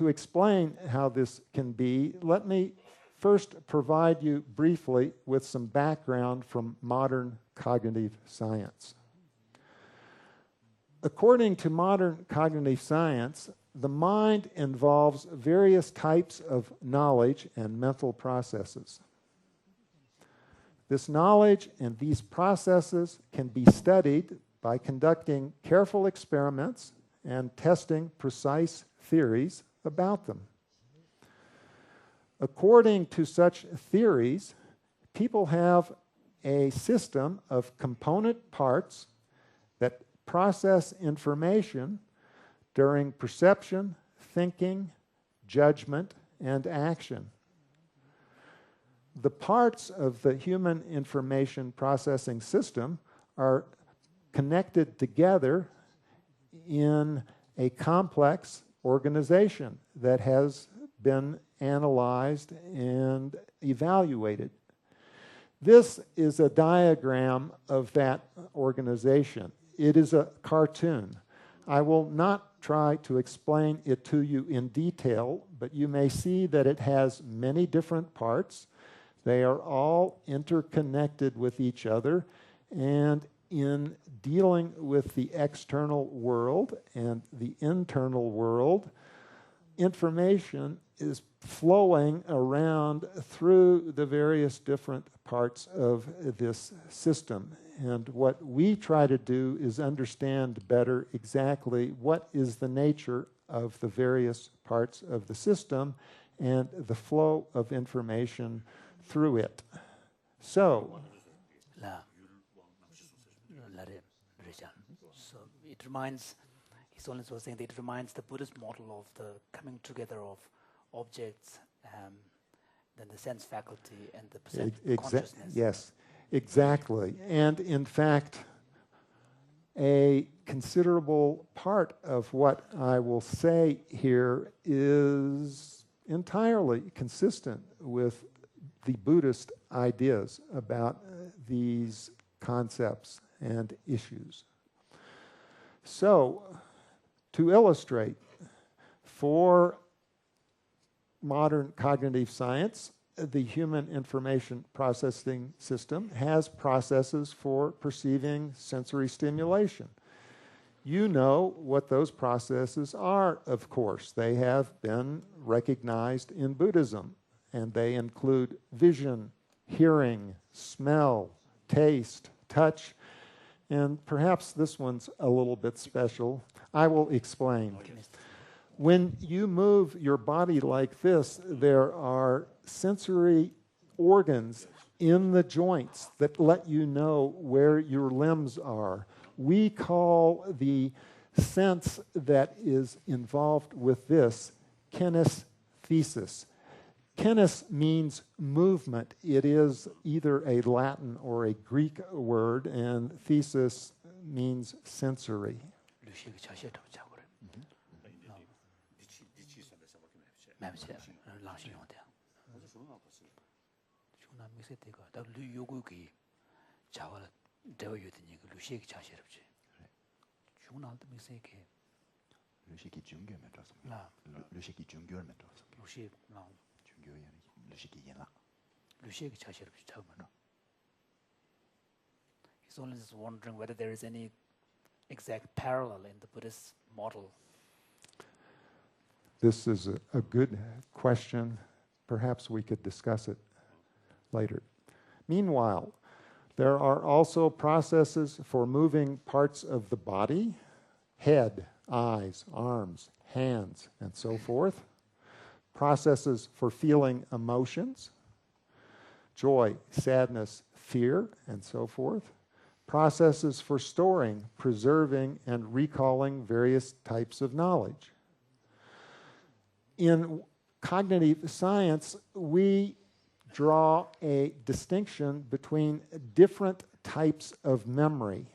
to explain how this can be, let me first provide you briefly with some background from modern cognitive science. According to modern cognitive science, the mind involves various types of knowledge and mental processes. This knowledge and these processes can be studied by conducting careful experiments and testing precise theories about them. According to such theories, people have a system of component parts that process information during perception, thinking, judgment, and action. The parts of the human information processing system are connected together in a complex organization that has been analyzed and evaluated. This is a diagram of that organization. It is a cartoon. I will not try to explain it to you in detail, but you may see that it has many different parts. They are all interconnected with each other, and in dealing with the external world and the internal world, information is flowing around through the various different parts of this system. And what we try to do is understand better exactly what is the nature of the various parts of the system and the flow of information through it. So it reminds, he's also saying that it reminds the Buddhist model of the coming together of objects, then the sense faculty and the perception consciousness. Yes, exactly. And in fact, a considerable part of what I will say here is entirely consistent with the Buddhist ideas about these concepts and issues. So, to illustrate, for modern cognitive science, the human information processing system has processes for perceiving sensory stimulation. You know what those processes are, of course. They have been recognized in Buddhism, and they include vision, hearing, smell, taste, touch, and perhaps this one's a little bit special. I will explain. When you move your body like this, there are sensory organs in the joints that let you know where your limbs are. We call the sense that is involved with this kinesthesis. Kines means movement. It is either a Latin or a Greek word, and thesis means sensory. He's only just wondering whether there is any exact parallel in the Buddhist model. This is a good question. Perhaps we could discuss it later. Meanwhile, there are also processes for moving parts of the body, head, eyes, arms, hands, and so forth. Processes for feeling emotions, joy, sadness, fear, and so forth. Processes for storing, preserving, and recalling various types of knowledge. In cognitive science, we draw a distinction between different types of memory.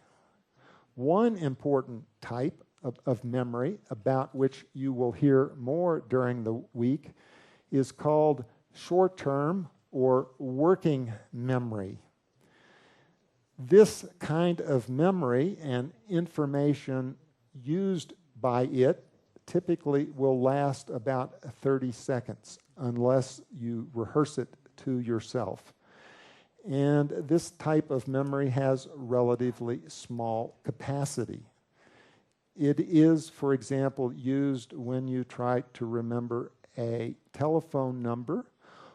One important type of memory, about which you will hear more during the week, is called short-term or working memory. This kind of memory and information used by it typically will last about 30 seconds unless you rehearse it to yourself. And this type of memory has relatively small capacity. It is, for example, used when you try to remember a telephone number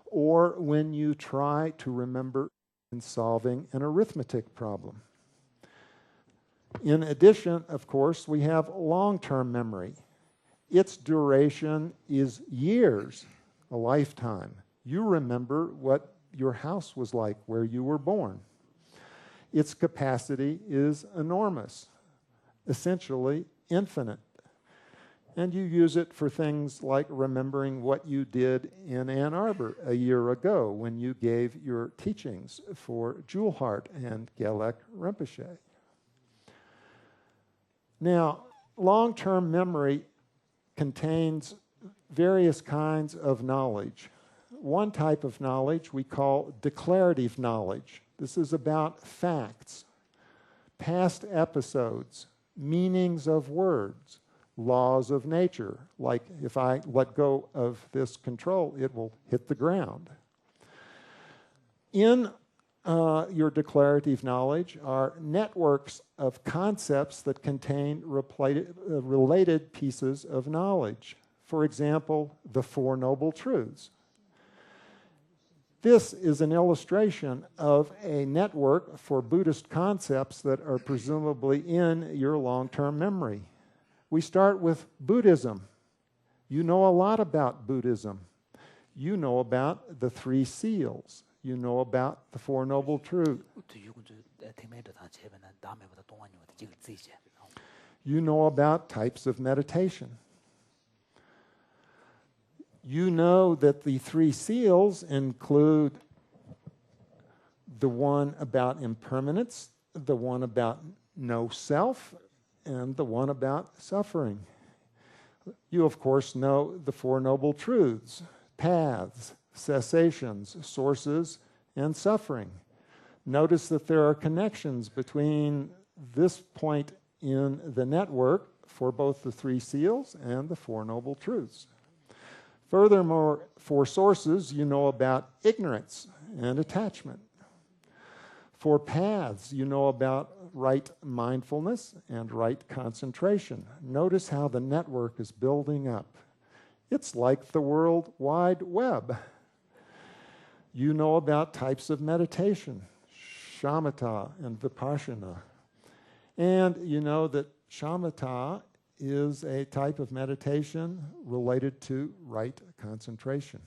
or when you try to remember in solving an arithmetic problem. In addition, of course, we have long-term memory. Its duration is years, a lifetime. You remember what your house was like where you were born. Its capacity is enormous, essentially infinite. And you use it for things like remembering what you did in Ann Arbor a year ago when you gave your teachings for Julhart and Gelek Rinpoche. Now, long-term memory contains various kinds of knowledge. One type of knowledge we call declarative knowledge. This is about facts, past episodes, meanings of words, laws of nature. Like if I let go of this control, it will hit the ground. In your declarative knowledge are networks of concepts that contain related pieces of knowledge. For example, the Four Noble Truths. This is an illustration of a network for Buddhist concepts that are presumably in your long-term memory. We start with Buddhism. You know a lot about Buddhism. You know about the Three Seals. You know about the Four Noble Truths. You know about types of meditation. You know that the Three Seals include the one about impermanence, the one about no self, and the one about suffering. You, of course, know the Four Noble Truths, paths, cessations, sources, and suffering. Notice that there are connections between this point in the network for both the Three Seals and the Four Noble Truths. Furthermore, for sources, you know about ignorance and attachment. For paths, you know about right mindfulness and right concentration. Notice how the network is building up. It's like the World Wide Web. You know about types of meditation, shamatha and vipassana. And you know that shamatha is a type of meditation related to right concentration.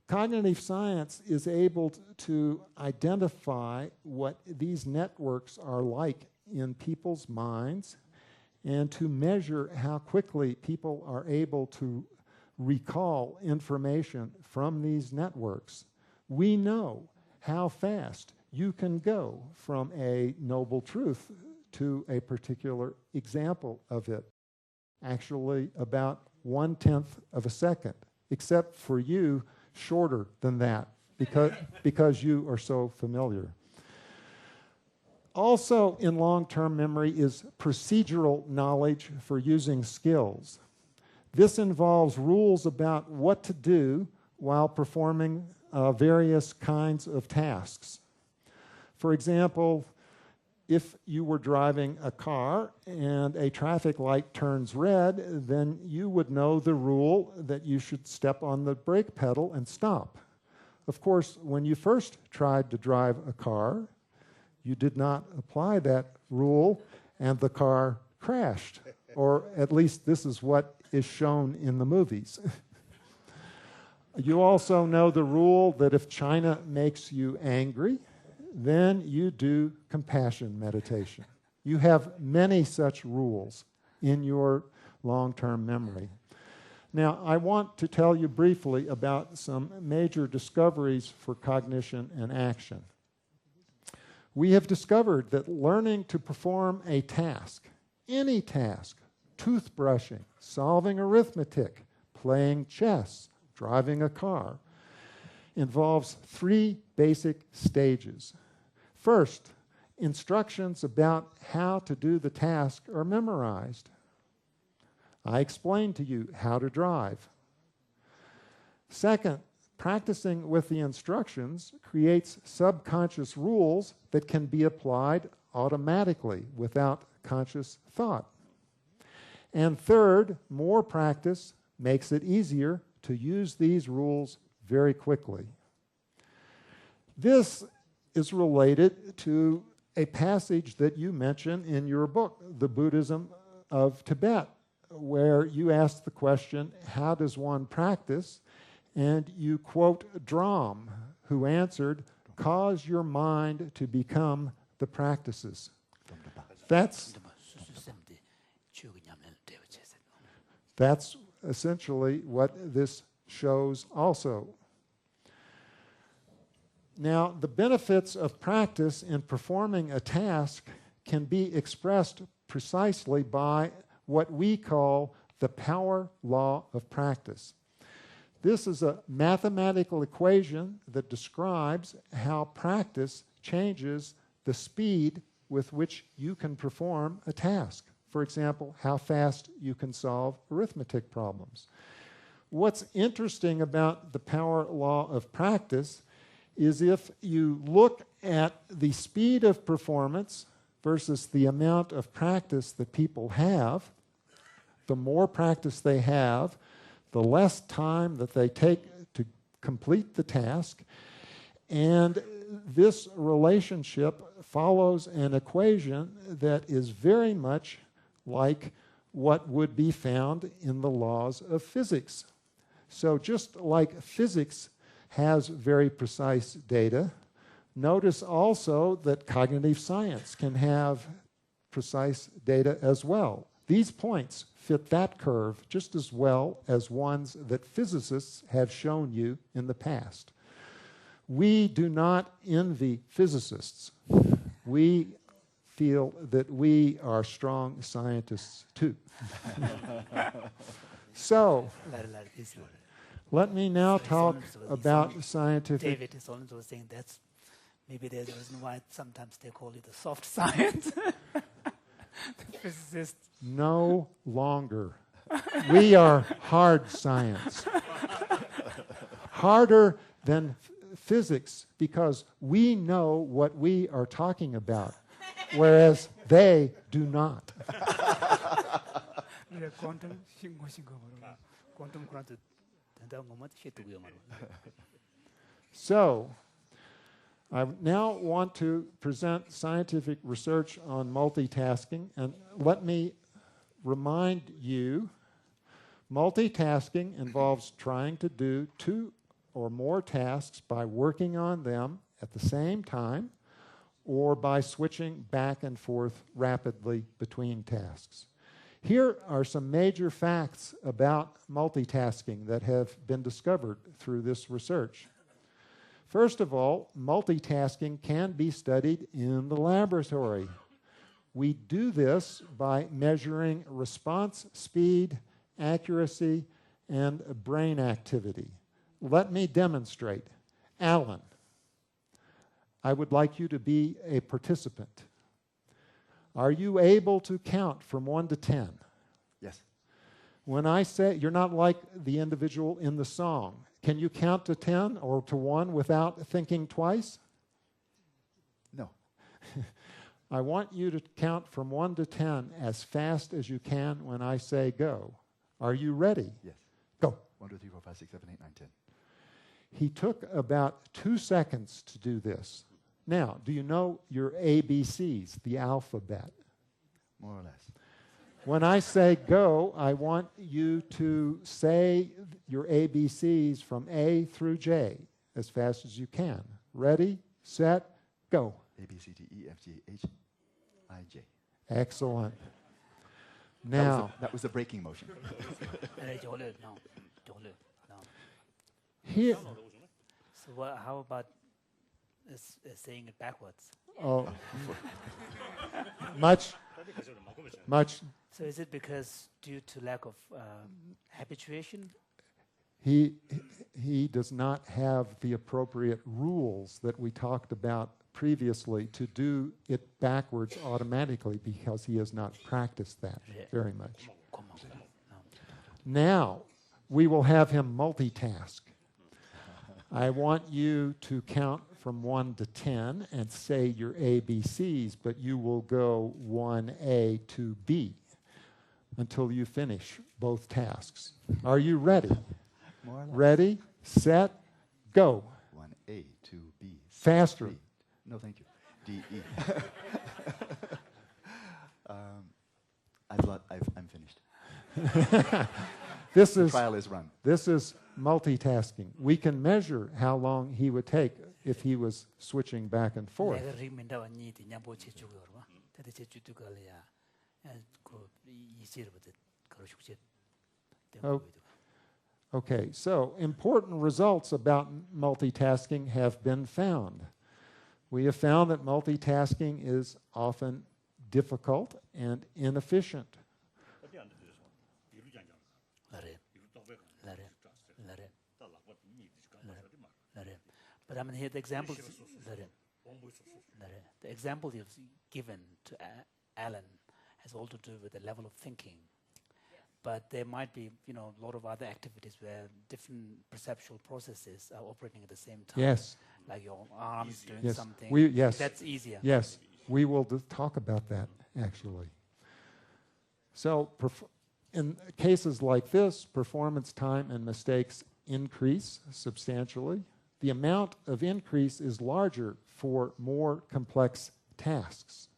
Cognitive science is able to identify what these networks are like in people's minds and to measure how quickly people are able to recall information from these networks. We know how fast you can go from a noble truth to a particular example of it. Actually, about 1/10 of a second, except for you, shorter than that, because you are so familiar. Also in long-term memory is procedural knowledge for using skills. This involves rules about what to do while performing various kinds of tasks. For example, if you were driving a car and a traffic light turns red, then you would know the rule that you should step on the brake pedal and stop. Of course, when you first tried to drive a car, you did not apply that rule and the car crashed. Or at least this is what is shown in the movies. You also know the rule that if China makes you angry, then you do compassion meditation. You have many such rules in your long-term memory. Now, I want to tell you briefly about some major discoveries for cognition and action. We have discovered that learning to perform a task, any task, toothbrushing, solving arithmetic, playing chess, driving a car, involves 3 basic stages. First, instructions about how to do the task are memorized. I explained to you how to drive. Second, practicing with the instructions creates subconscious rules that can be applied automatically without conscious thought. And third, more practice makes it easier to use these rules very quickly. This is related to a passage that you mention in your book, The Buddhism of Tibet, where you ask the question, how does one practice? And you quote Dram, who answered, cause your mind to become the practices. That's essentially what this shows also. Now, the benefits of practice in performing a task can be expressed precisely by what we call the power law of practice. This is a mathematical equation that describes how practice changes the speed with which you can perform a task. For example, how fast you can solve arithmetic problems. What's interesting about the power law of practice is if you look at the speed of performance versus the amount of practice that people have, the more practice they have, the less time that they take to complete the task. And this relationship follows an equation that is very much like what would be found in the laws of physics. So just like physics has very precise data, notice also that cognitive science can have precise data as well. These points fit that curve just as well as ones that physicists have shown you in the past. We do not envy physicists. We feel that we are strong scientists too. So, let me now talk about scientific... David is also saying that's maybe there's a reason why sometimes they call it a soft science. The physicists. No longer. We are hard science. Harder than physics because we know what we are talking about, whereas they do not. So, I now want to present scientific research on multitasking, and let me remind you, multitasking involves trying to do 2 or more tasks by working on them at the same time or by switching back and forth rapidly between tasks. Here are some major facts about multitasking that have been discovered through this research. First of all, multitasking can be studied in the laboratory. We do this by measuring response speed, accuracy, and brain activity. Let me demonstrate. Alan, I would like you to be a participant. Are you able to count from 1 to 10? Yes. When I say, you're not like the individual in the song. Can you count to 10 or to 1 without thinking twice? No. I want you to count from 1 to 10 as fast as you can when I say go. Are you ready? Yes. Go. 1, 2, 3, 4, 5, 6, 7, 8, 9, 10. He took about 2 seconds to do this. Now, do you know your ABCs, the alphabet? More or less. When I say go, I want you to say your ABCs from A through J as fast as you can. Ready, set, go. A, B, C, D, E, F, G, H, I, J. Excellent. Now, that was the braking motion. here, So how about saying it backwards? oh, much. So is it because due to lack of habituation? He does not have the appropriate rules that we talked about previously to do it backwards automatically because he has not practiced that very much. Now, we will have him multitask. I want you to count from 1 to 10 and say your ABCs, but you will go 1A to B until you finish both tasks. Are you ready? More or less. Ready, set, go. 1A, 2B. Faster. C. No, thank you. D, E. I'm finished. This The is trial is run. This is multitasking. We can measure how long he would take if he was switching back and forth. 내가 리민다와 니디 냐보 제주거와 대대 제주두가리아 그 이시르부터 그러시지. Okay, so important results about multitasking have been found. We have found that multitasking is often difficult and inefficient. But I mean, here the examples. The example you've given to Alan has all to do with the level of thinking. But there might be, a lot of other activities where different perceptual processes are operating at the same time. Yes. Like your arms doing Yes. something. Yes. That's easier. Yes, we will talk about that, actually. So in cases like this, performance time and mistakes increase substantially. The amount of increase is larger for more complex tasks.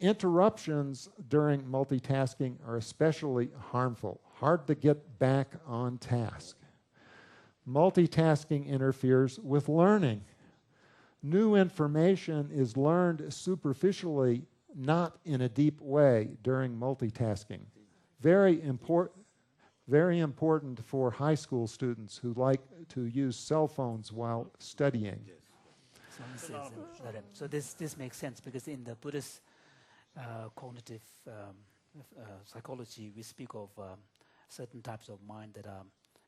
Interruptions during multitasking are especially harmful, hard to get back on task. Multitasking interferes with learning. New information is learned superficially, not in a deep way during multitasking. Very important for high school students who like to use cell phones while studying. So this makes sense because in the Buddhist cognitive psychology, we speak of certain types of mind that are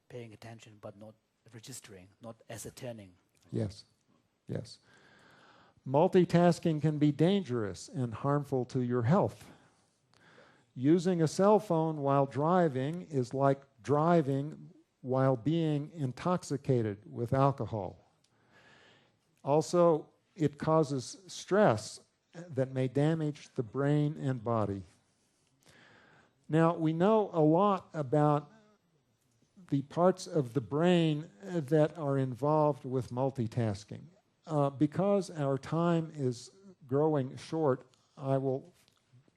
paying attention but not registering, not ascertaining. Yes, yes. Multitasking can be dangerous and harmful to your health. Using a cell phone while driving is like driving while being intoxicated with alcohol. Also, it causes stress that may damage the brain and body. Now, we know a lot about the parts of the brain that are involved with multitasking. Because our time is growing short, I will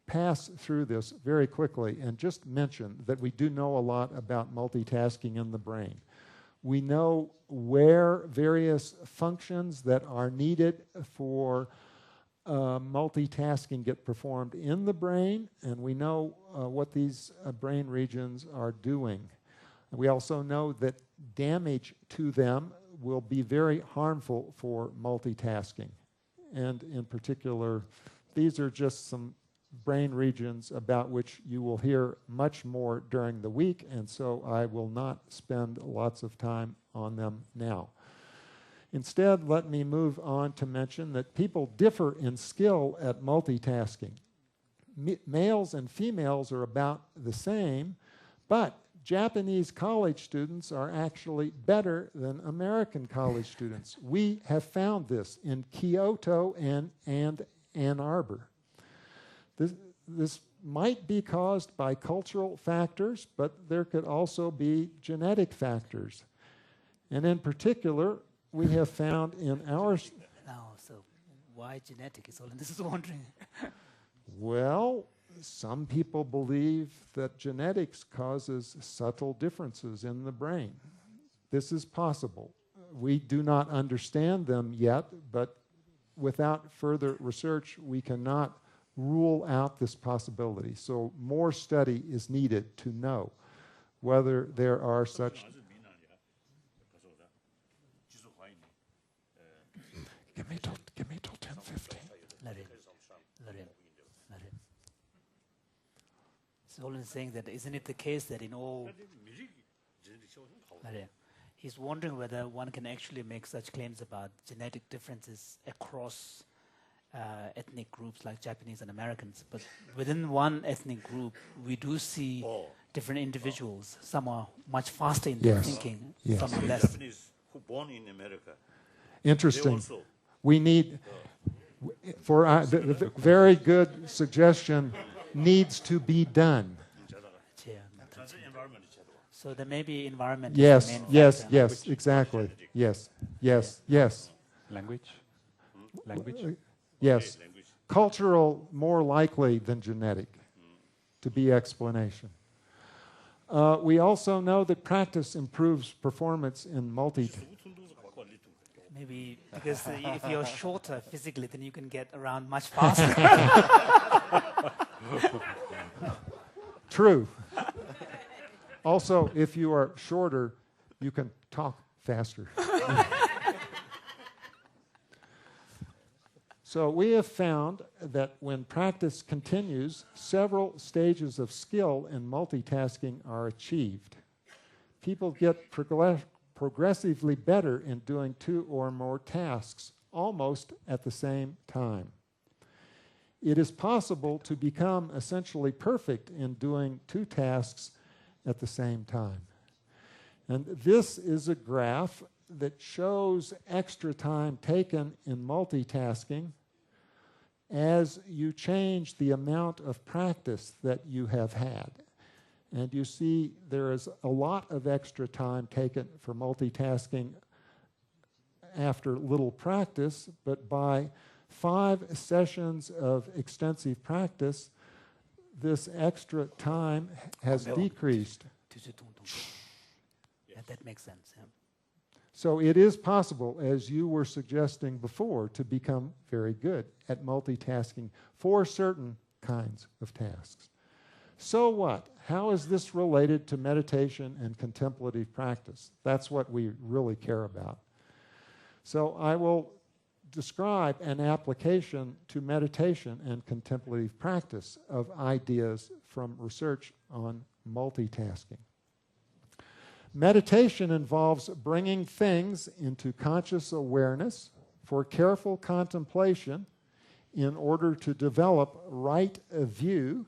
pass through this very quickly and just mention that we do know a lot about multitasking in the brain. We know where various functions that are needed for multitasking get performed in the brain, and we know what these brain regions are doing. We also know that damage to them will be very harmful for multitasking. And in particular, these are just some brain regions about which you will hear much more during the week, and so I will not spend lots of time on them now. Instead, let me move on to mention that people differ in skill at multitasking. Males and females are about the same, but Japanese college students are actually better than American college students. We have found this in Kyoto and Ann Arbor. This might be caused by cultural factors, but there could also be genetic factors. And in particular, we have found in our... Now, so why genetic is all? This is wondering. Well, some people believe that genetics causes subtle differences in the brain. This is possible. We do not understand them yet, but without further research, we cannot rule out this possibility. So more study is needed to know whether there are such... Give me till 10:15. Let him. So Olin is saying that isn't it the case that in all... He's wondering whether one can actually make such claims about genetic differences across ethnic groups like Japanese and Americans, but within one ethnic group, we do see different individuals. Some are much faster in their Yes. thinking, Yes. some are less. Japanese who born in America, they Interesting. also We need, for the very good suggestion, needs to be done. environment. So there may be environment. Yes, as the main yes, factor. yes, exactly. Yes, yes, yes, Language? Language? yes. Cultural more likely than genetic to be explanation. We also know that practice improves performance in Maybe because if you're shorter physically, then you can get around much faster. True. Also, if you are shorter, you can talk faster. So we have found that when practice continues, several stages of skill in multitasking are achieved. People get progressively better in doing 2 or more tasks almost at the same time. It is possible to become essentially perfect in doing 2 tasks at the same time. And this is a graph that shows extra time taken in multitasking as you change the amount of practice that you have had. And you see there is a lot of extra time taken for multitasking after little practice, but by 5 sessions of extensive practice, this extra time has decreased. Yeah, that makes sense. Yeah. So it is possible, as you were suggesting before, to become very good at multitasking for certain kinds of tasks. So what? How is this related to meditation and contemplative practice? That's what we really care about. So I will describe an application to meditation and contemplative practice of ideas from research on multitasking. Meditation involves bringing things into conscious awareness for careful contemplation in order to develop right view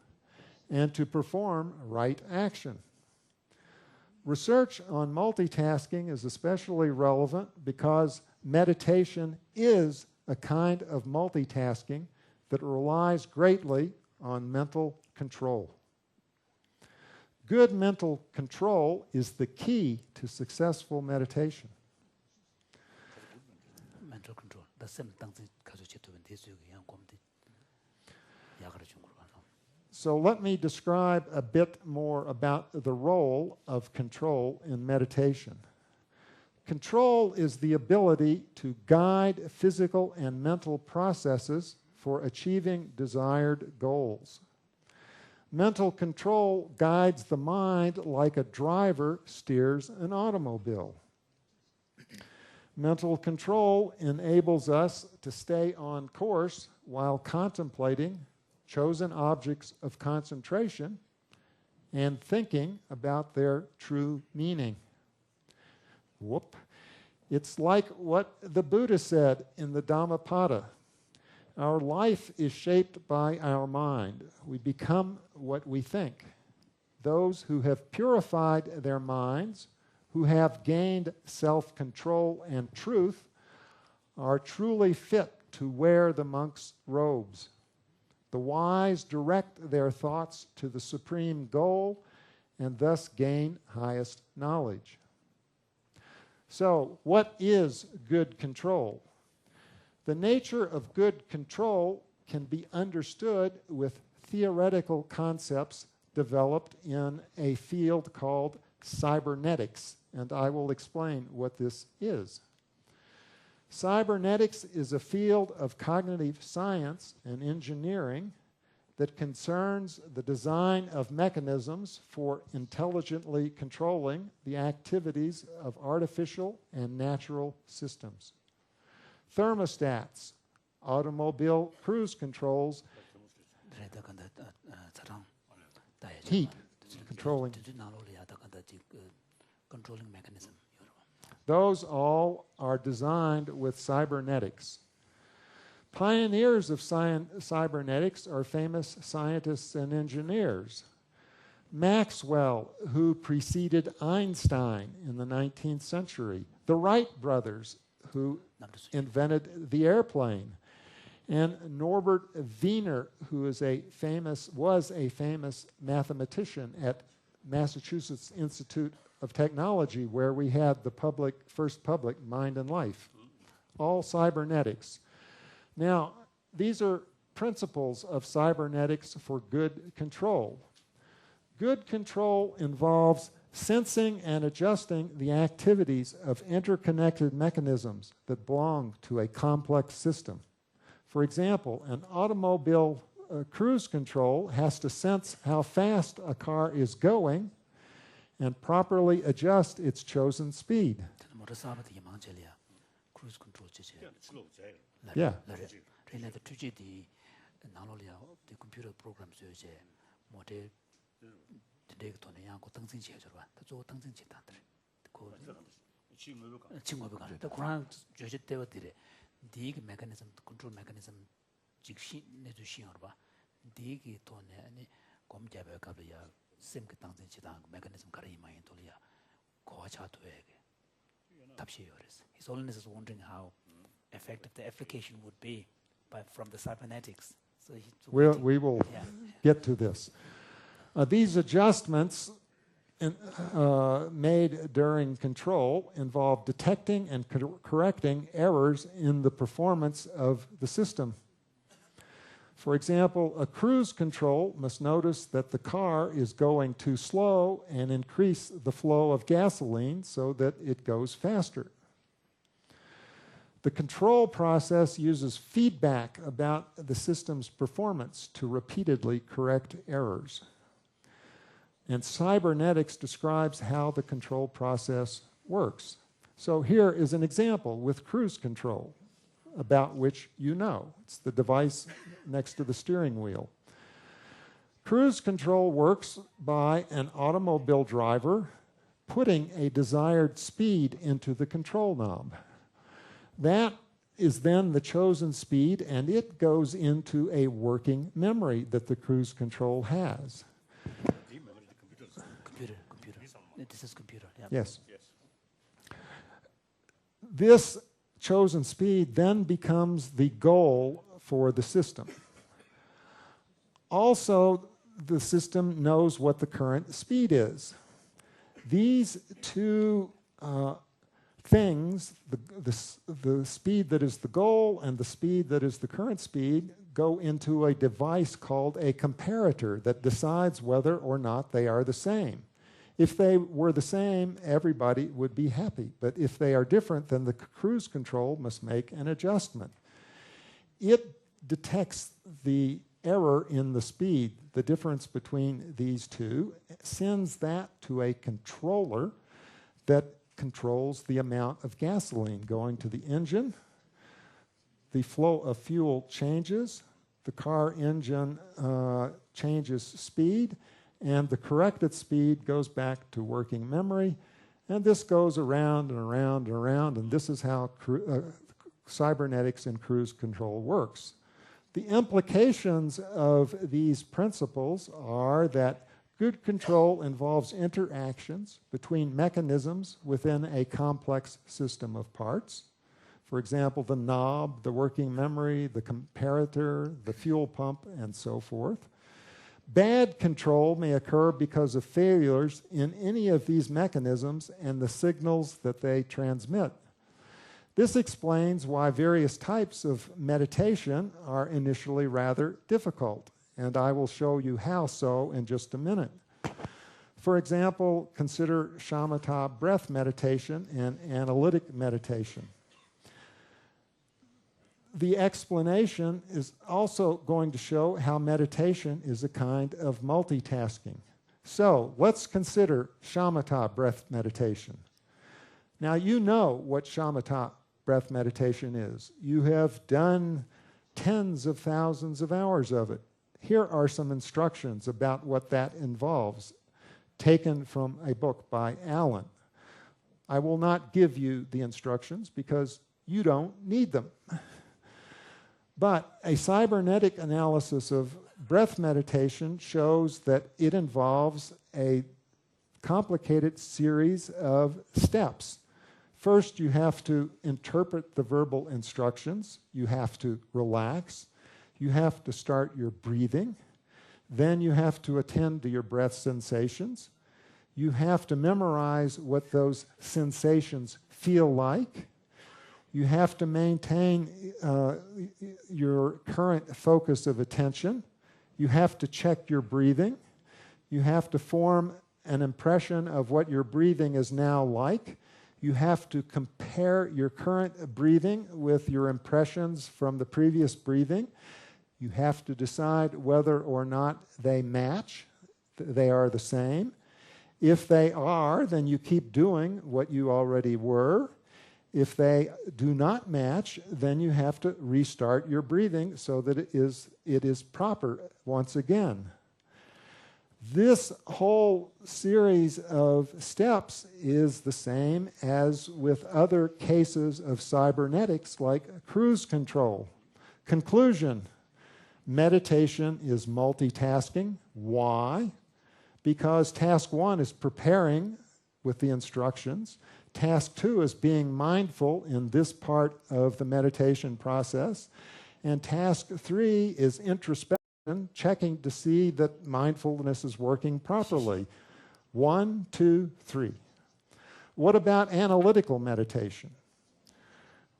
and to perform right action. Research on multitasking is especially relevant because meditation is a kind of multitasking that relies greatly on mental control. Good mental control is the key to successful meditation. Mental control. So let me describe a bit more about the role of control in meditation. Control is the ability to guide physical and mental processes for achieving desired goals. Mental control guides the mind like a driver steers an automobile. Mental control enables us to stay on course while contemplating chosen objects of concentration and thinking about their true meaning. Whoop. It's like what the Buddha said in the Dhammapada. Our life is shaped by our mind. We become what we think. Those who have purified their minds, who have gained self-control and truth, are truly fit to wear the monk's robes. The wise direct their thoughts to the supreme goal and thus gain highest knowledge. So, what is good control? The nature of good control can be understood with theoretical concepts developed in a field called cybernetics, and I will explain what this is. Cybernetics is a field of cognitive science and engineering that concerns the design of mechanisms for intelligently controlling the activities of artificial and natural systems. Thermostats, automobile cruise controls, heat, controlling. Controlling mechanism. Those all are designed with cybernetics. Pioneers of cybernetics are famous scientists and engineers. Maxwell, who preceded Einstein in the 19th century. The Wright brothers, who invented the airplane. And Norbert Wiener, who was a famous mathematician at Massachusetts Institute of Technology, where we had the first public Mind and Life. All cybernetics. Now, these are principles of cybernetics for good control. Good control involves sensing and adjusting the activities of interconnected mechanisms that belong to a complex system. For example, an automobile cruise control has to sense how fast a car is going and properly adjust its chosen speed. Yeah. dig mechanism control mechanism jikshi ne du shi orba dig to ne ani kom jabe ka ya sim ke tang chi dang mechanism kari ma yin to ya ko cha to ege tapshi yores his holiness is wondering how effective the application would be from the cybernetics. So we will get to this. These adjustments made during control involve detecting and correcting errors in the performance of the system. For example, a cruise control must notice that the car is going too slow and increase the flow of gasoline so that it goes faster. The control process uses feedback about the system's performance to repeatedly correct errors. And cybernetics describes how the control process works. So here is an example with cruise control, about which you know. It's the device next to the steering wheel. Cruise control works by an automobile driver putting a desired speed into the control knob. That is then the chosen speed, and it goes into a working memory that the cruise control has. Computer. This is computer. Yeah. Yes. This chosen speed then becomes the goal for the system. Also, the system knows what the current speed is. These two things, the speed that is the goal and the speed that is the current speed, go into a device called a comparator that decides whether or not they are the same. If they were the same, everybody would be happy. But if they are different, then the cruise control must make an adjustment. It detects the error in the speed, the difference between these two, sends that to a controller that controls the amount of gasoline going to the engine. The flow of fuel changes. The car engine changes speed. And the corrected speed goes back to working memory. And this goes around and around and around. And this is how cybernetics and cruise control works. The implications of these principles are that good control involves interactions between mechanisms within a complex system of parts. For example, the knob, the working memory, the comparator, the fuel pump, and so forth. Bad control may occur because of failures in any of these mechanisms and the signals that they transmit. This explains why various types of meditation are initially rather difficult, and I will show you how so in just a minute. For example, consider shamatha breath meditation and analytic meditation. The explanation is also going to show how meditation is a kind of multitasking. So let's consider shamatha breath meditation. Now you know what shamatha breath meditation is. You have done tens of thousands of hours of it. Here are some instructions about what that involves, taken from a book by Allen. I will not give you the instructions because you don't need them. But a cybernetic analysis of breath meditation shows that it involves a complicated series of steps. First, you have to interpret the verbal instructions. You have to relax. You have to start your breathing. Then you have to attend to your breath sensations. You have to memorize what those sensations feel like. You have to maintain your current focus of attention. You have to check your breathing. You have to form an impression of what your breathing is now like. You have to compare your current breathing with your impressions from the previous breathing. You have to decide whether or not they match, they are the same. If they are, then you keep doing what you already were. If they do not match, then you have to restart your breathing so that it is proper once again. This whole series of steps is the same as with other cases of cybernetics like cruise control. Conclusion: meditation is multitasking. Why? Because task 1 is preparing with the instructions. Task 2 is being mindful in this part of the meditation process. And task 3 is introspection, checking to see that mindfulness is working properly. 1, 2, 3. What about analytical meditation?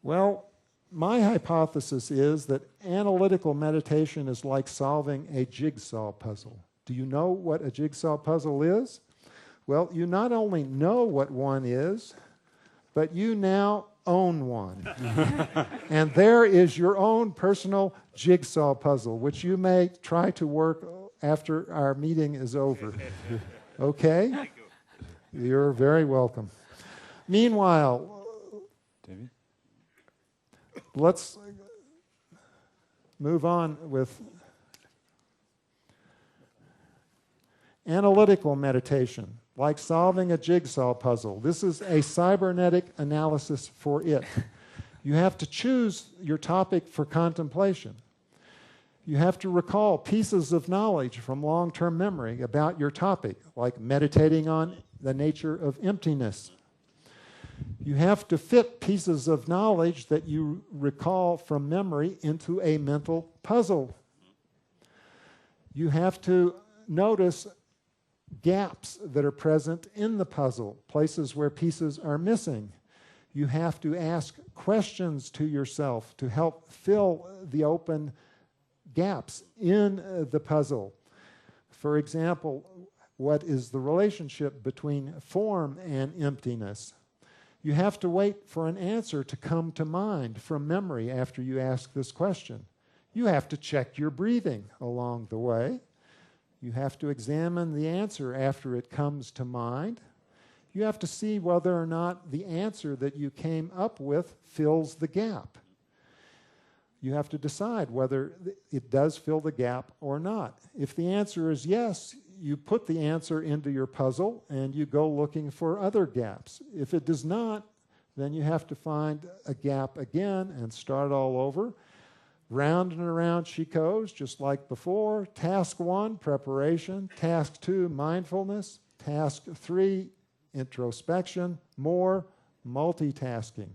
Well, my hypothesis is that analytical meditation is like solving a jigsaw puzzle. Do you know what a jigsaw puzzle is? Well, you not only know what one is, but you now own one. And there is your own personal jigsaw puzzle, which you may try to work after our meeting is over. Okay? Thank you. You're very welcome. Meanwhile, David? let's move on with analytical meditation, like solving a jigsaw puzzle. This is a cybernetic analysis for it. You have to choose your topic for contemplation. You have to recall pieces of knowledge from long-term memory about your topic, like meditating on the nature of emptiness. You have to fit pieces of knowledge that you recall from memory into a mental puzzle. You have to notice gaps that are present in the puzzle, places where pieces are missing. You have to ask questions to yourself to help fill the open gaps in the puzzle. For example, what is the relationship between form and emptiness? You have to wait for an answer to come to mind from memory after you ask this question. You have to check your breathing along the way. You have to examine the answer after it comes to mind. You have to see whether or not the answer that you came up with fills the gap. You have to decide whether it does fill the gap or not. If the answer is yes, you put the answer into your puzzle and you go looking for other gaps. If it does not, then you have to find a gap again and start all over. Round and around she goes, just like before. Task 1, preparation. Task 2, mindfulness. Task 3, introspection. More, multitasking.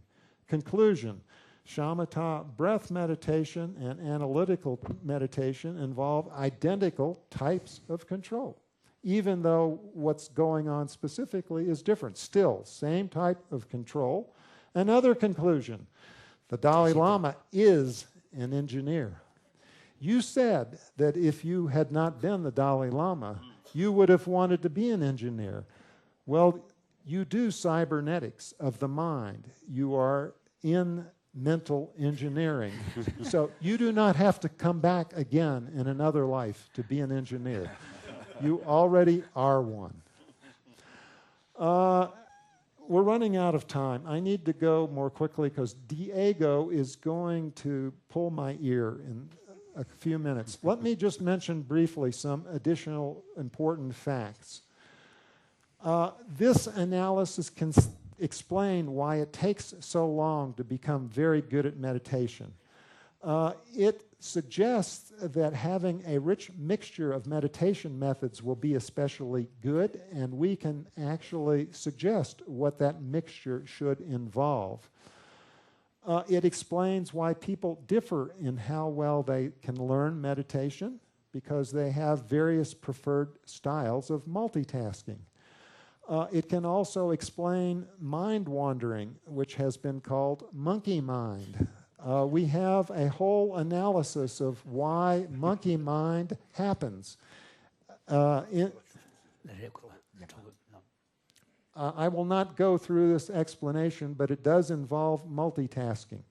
Conclusion: shamatha breath meditation and analytical meditation involve identical types of control, even though what's going on specifically is different. Still, same type of control. Another conclusion: the Dalai Lama is an engineer. You said that if you had not been the Dalai Lama, you would have wanted to be an engineer. Well, you do cybernetics of the mind. You are in mental engineering. So you do not have to come back again in another life to be an engineer. You already are one. We're running out of time. I need to go more quickly because Diego is going to pull my ear in a few minutes. Let me just mention briefly some additional important facts. This analysis can explain why it takes so long to become very good at meditation. It suggests that having a rich mixture of meditation methods will be especially good, and we can actually suggest what that mixture should involve. It explains why people differ in how well they can learn meditation, because they have various preferred styles of multitasking. It can also explain mind wandering, which has been called monkey mind. We have a whole analysis of why monkey mind happens. I will not go through this explanation, but it does involve multitasking.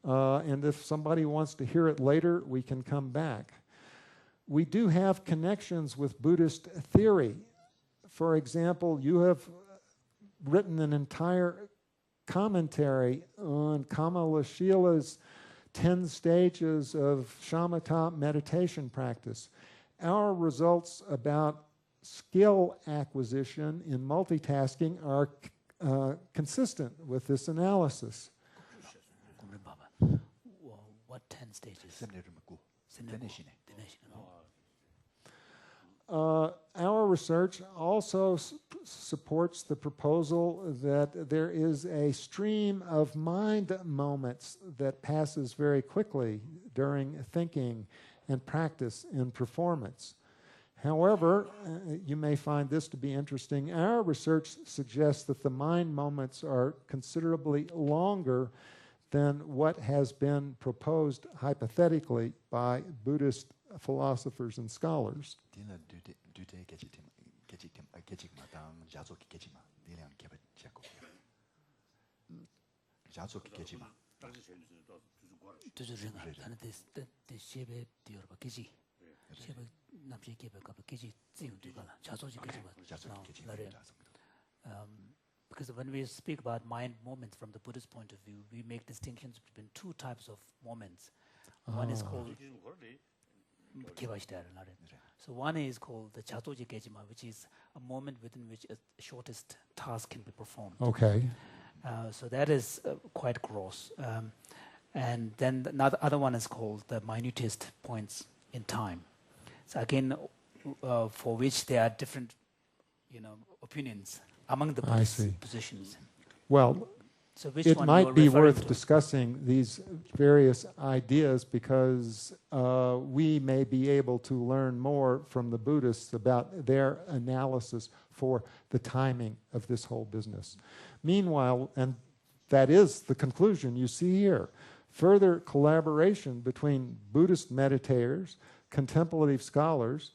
And if somebody wants to hear it later, we can come back. We do have connections with Buddhist theory. For example, you have written an entire commentary on Kamalashila's 10 stages of shamatha meditation practice. Our results about skill acquisition in multitasking are consistent with this analysis. What 10 stages? Our research also supports the proposal that there is a stream of mind moments that passes very quickly during thinking and practice and performance. However, you may find this to be interesting. Our research suggests that the mind moments are considerably longer than what has been proposed hypothetically by Buddhist philosophers and scholars. Because when we speak about mind moments from the Buddhist point of view, we make distinctions between two types of moments. One is called so one is called the Chatoji Gejima, which is a moment within which a shortest task can be performed. Okay. So that is quite gross. And then the other one is called the minutest points in time. So again, for which there are different, opinions among the Buddhist positions. Well, so which it one might be worth to? discussing these various ideas, because we may be able to learn more from the Buddhists about their analysis for the timing of this whole business. Meanwhile, and that is the conclusion you see here, further collaboration between Buddhist meditators, contemplative scholars,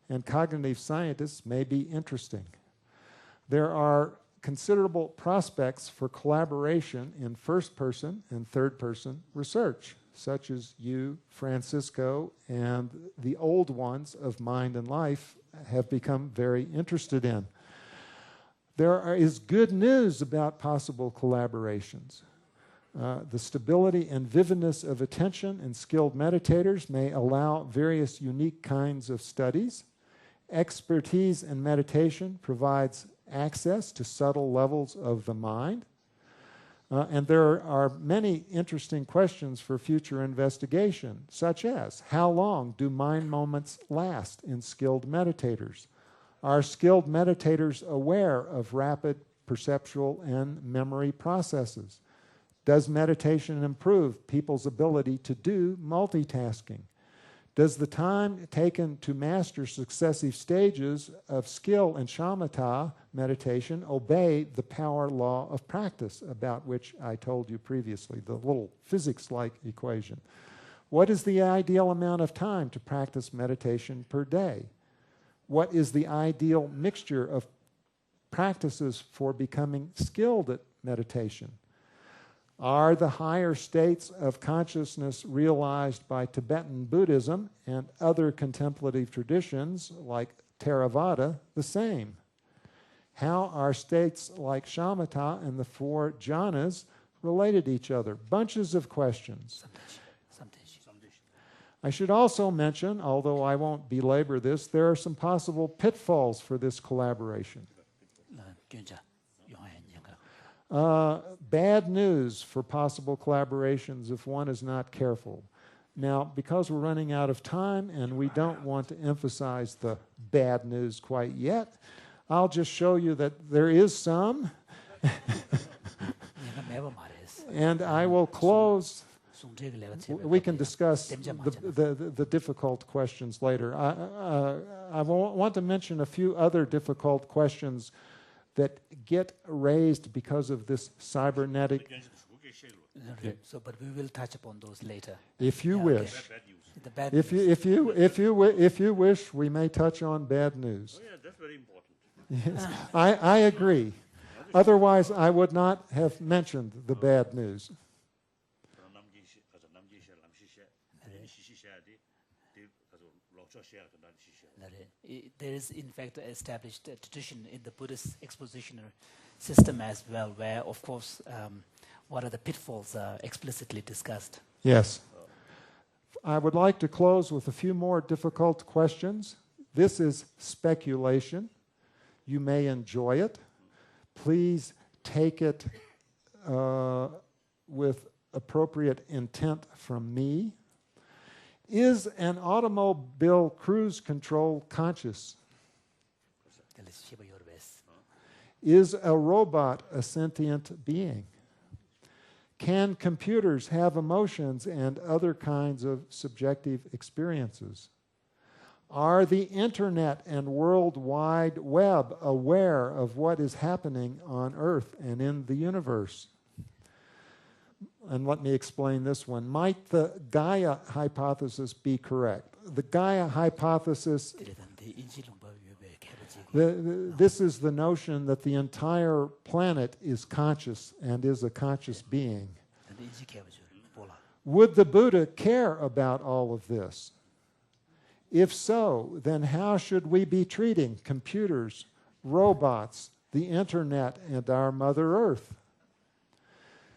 and cognitive scientists may be interesting. There are considerable prospects for collaboration in first-person and third-person research, such as you, Francisco, and the old ones of Mind and Life have become very interested in. There is good news about possible collaborations. The stability and vividness of attention in skilled meditators may allow various unique kinds of studies. Expertise in meditation provides access to subtle levels of the mind. And there are many interesting questions for future investigation, such as, how long do mind moments last in skilled meditators? Are skilled meditators aware of rapid perceptual and memory processes? Does meditation improve people's ability to do multitasking? Does the time taken to master successive stages of skill in shamatha meditation obey the power law of practice, about which I told you previously, the little physics-like equation? What is the ideal amount of time to practice meditation per day? What is the ideal mixture of practices for becoming skilled at meditation? Are the higher states of consciousness realized by Tibetan Buddhism and other contemplative traditions like Theravada the same? How are states like shamatha and the four jhanas related to each other? Bunches of questions. I should also mention, although I won't belabor this, there are some possible pitfalls for this collaboration. Bad news for possible collaborations if one is not careful. Now, because we're running out of time and we don't want to emphasize the bad news quite yet, I'll just show you that there is some. And I will close. We can discuss the difficult questions later. I want to mention a few other difficult questions that get raised because of this cybernetic. So, but we will touch upon those later. If you wish. The bad If you wish, we may touch on bad news. Oh yeah, that's very important. Yes, I agree. Otherwise, I would not have mentioned the bad news. There is, in fact, an established tradition in the Buddhist expositional system as well, where, of course, what are the pitfalls are explicitly discussed. Yes. I would like to close with a few more difficult questions. This is speculation. You may enjoy it. Please take it with appropriate intent from me. Is an automobile cruise control conscious? Is a robot a sentient being? Can computers have emotions and other kinds of subjective experiences? Are the internet and World Wide Web aware of what is happening on Earth and in the universe? And let me explain this one. Might the Gaia hypothesis be correct? The Gaia hypothesis, this is the notion that the entire planet is conscious and is a conscious being. Would the Buddha care about all of this? If so, then how should we be treating computers, robots, the internet, and our Mother Earth?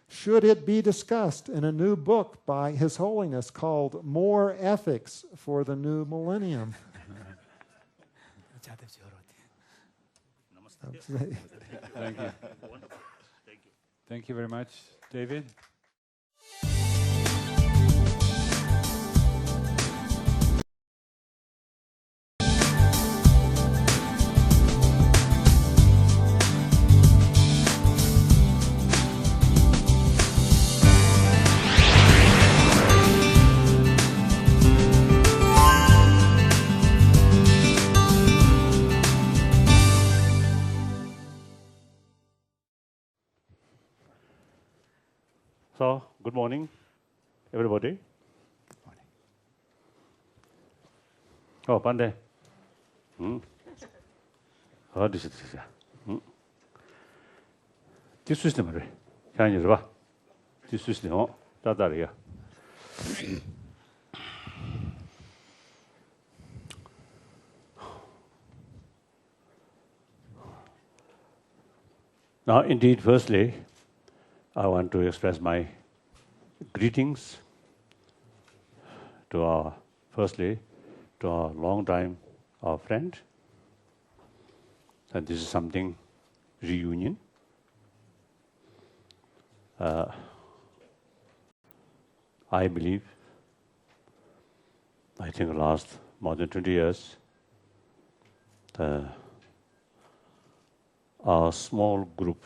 Should it be discussed in a new book by His Holiness called More Ethics for the New Millennium? Thank you. Thank you very much, David. So, good morning, everybody. Oh, Pandey. Oh, this is it. This is the matter. Can you read? This is the oh, that area. Now, indeed, firstly, I want to express my greetings to our, firstly, to our long-time friend. And this is something, reunion. I believe, I think last more than 20 years, our small group,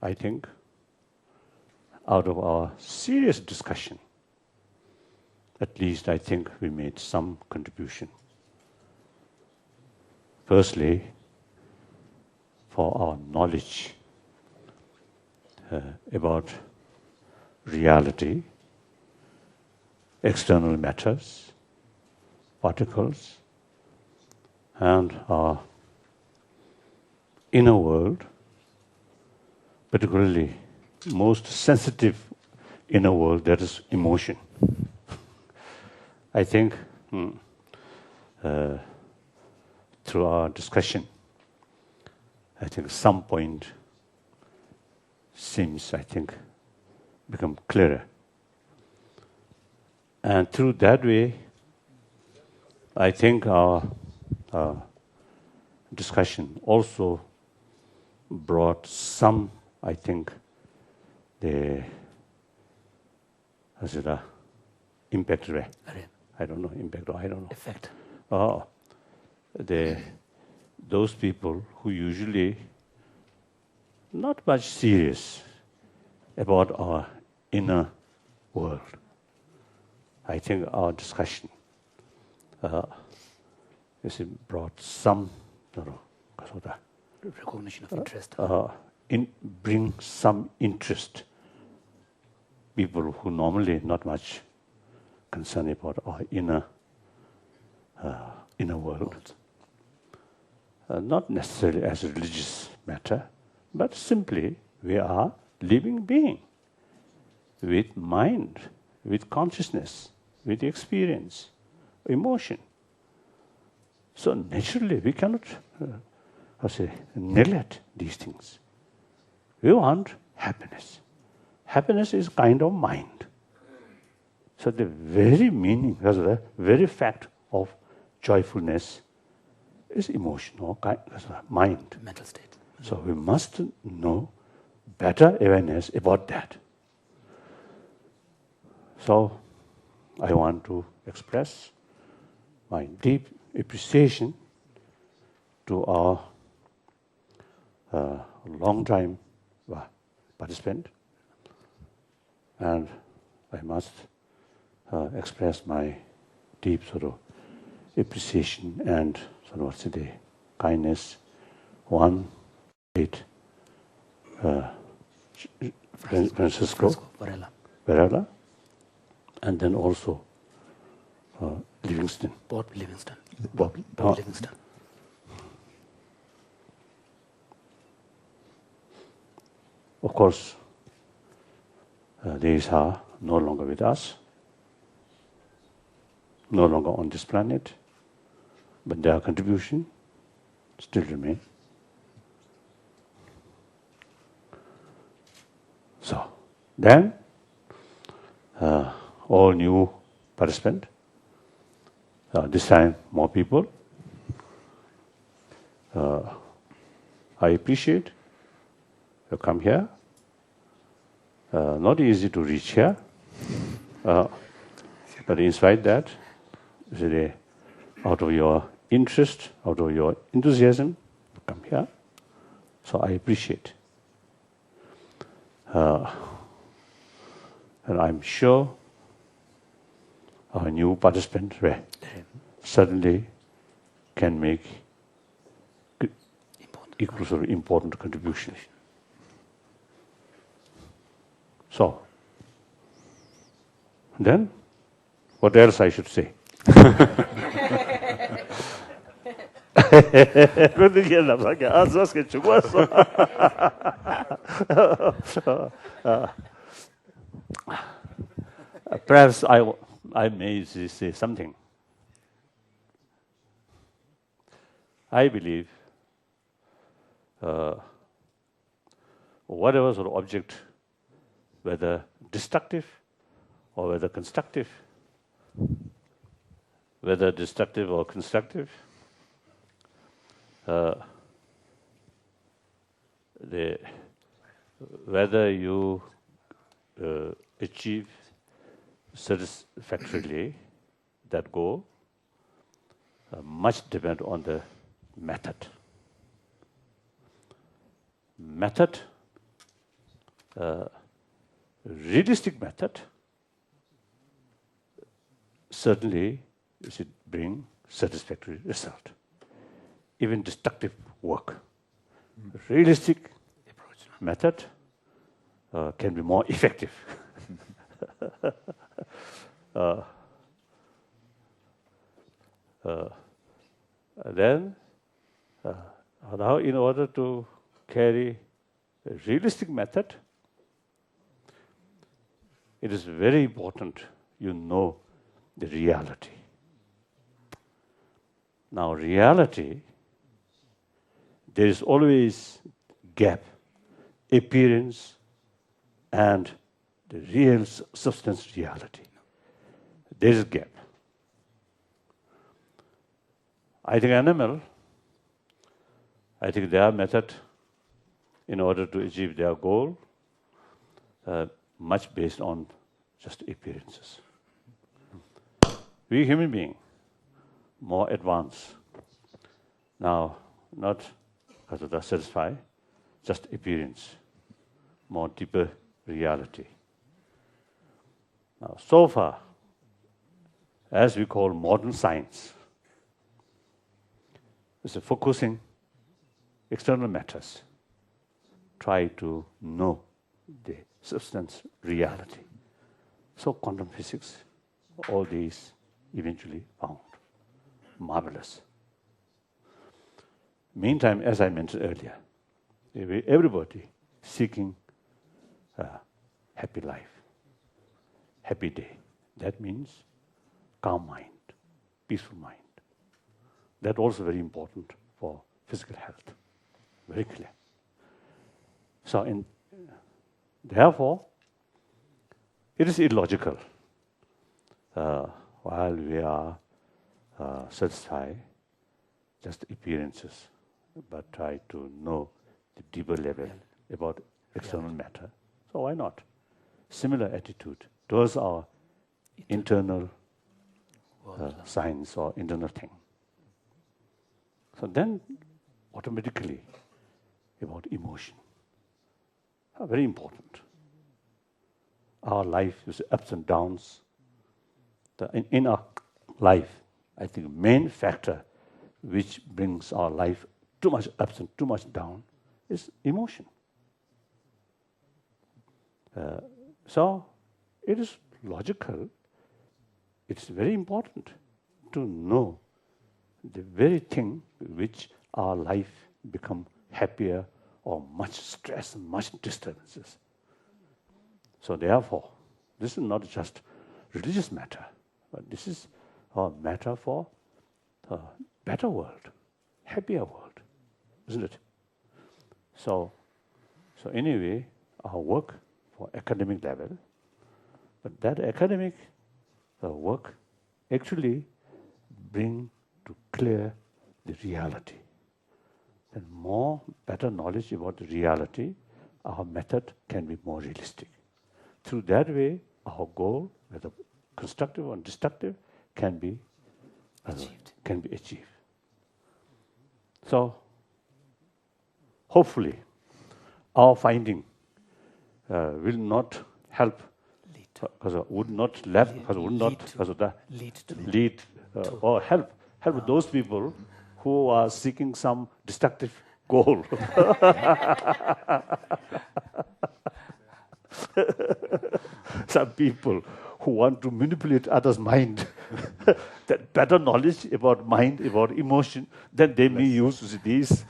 I think, out of our serious discussion, at least I think we made some contribution. Firstly, for our knowledge about reality, external matters, particles, and our inner world, particularly most sensitive inner world, that is emotion. I think through our discussion, I think some point seems, I think, become clearer. And through that way, I think our discussion also brought some, I think, the impact way. I don't know, impact, or I don't know. Effect. Those people who usually not much serious about our inner world. I think our discussion brought some Recognition of interest. bring some interest. People who normally not much concerned about our inner world. Not necessarily as a religious matter, but simply we are living being with mind, with consciousness, with experience, emotion. So naturally we cannot neglect these things. We want happiness. Happiness is kind of mind. So the very meaning, the very fact of joyfulness is emotional, mind. Mental state. So we must know better awareness about that. So I want to express my deep appreciation to our long-time participant, and I must express my deep appreciation and kindness. Francisco Varela, and then also Livingston. Bob Livingston. Bob Livingston. Of course, these are no longer with us, no longer on this planet, but their contribution still remains. So, then, all new participants, this time more people. I appreciate you come here. Not easy to reach here, but in spite that, out of your interest, out of your enthusiasm, come here. So I appreciate. And I'm sure our new participants certainly can make equally important contribution. So, then, what else I should say? Perhaps I may say something. I believe whatever sort of object, whether destructive or whether constructive, whether destructive or constructive, whether you achieve satisfactorily that goal, much depend on the method. Method, realistic method, certainly should bring satisfactory result. Even destructive work. Realistic method can be more effective. Then, now in order to carry a realistic method, it is very important you know the reality. Now, reality, there is always gap, appearance, and the real substance reality. There is gap. I think animal, I think their method in order to achieve their goal, much based on just appearances. We human beings, more advanced, now not satisfy, just appearance, more deeper reality. Now, so far, as we call modern science, is focusing external matters, try to know the substance reality. So quantum physics, all these eventually found marvelous. Meantime, as I mentioned earlier, everybody seeking a happy life, happy day. That means calm mind, peaceful mind. That's also very important for physical health. Very clear. So, therefore, it is illogical while we are satisfied just appearances, but try to know the deeper level about external matter. So why not? Similar attitude towards our internal science or internal thing. So then, automatically, about emotion. Very important. Our life is ups and downs. In our life, I think main factor which brings our life too much ups and too much down is emotion. So it is logical, it's very important to know the very thing which our life become happier or much stress and much disturbances. So therefore, this is not just religious matter, but this is a matter for a better world, happier world, isn't it? So anyway, our work for academic level, but that academic work actually bring to clear the reality. And more better knowledge about the reality, our method can be more realistic. Through that way, our goal, whether constructive or destructive, can be achieved. So, hopefully, our finding will not help, would not lead or help those people who are seeking some destructive goal. Some people who want to manipulate others' mind, that better knowledge about mind, about emotion, then they may use these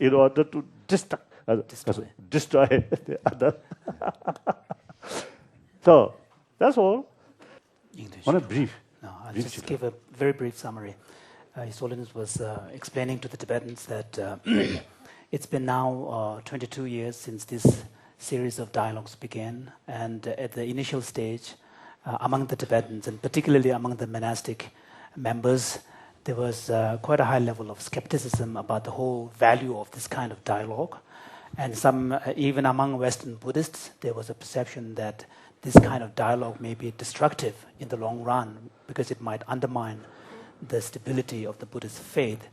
in order to destroy the other. So that's all. English. On a brief. No, I'll just give a very brief summary. His Holiness was explaining to the Tibetans that it's been now 22 years since this series of dialogues began, and at the initial stage, among the Tibetans, and particularly among the monastic members, there was quite a high level of skepticism about the whole value of this kind of dialogue. And some, even among Western Buddhists, there was a perception that this kind of dialogue may be destructive in the long run because it might undermine the stability of the Buddhist faith.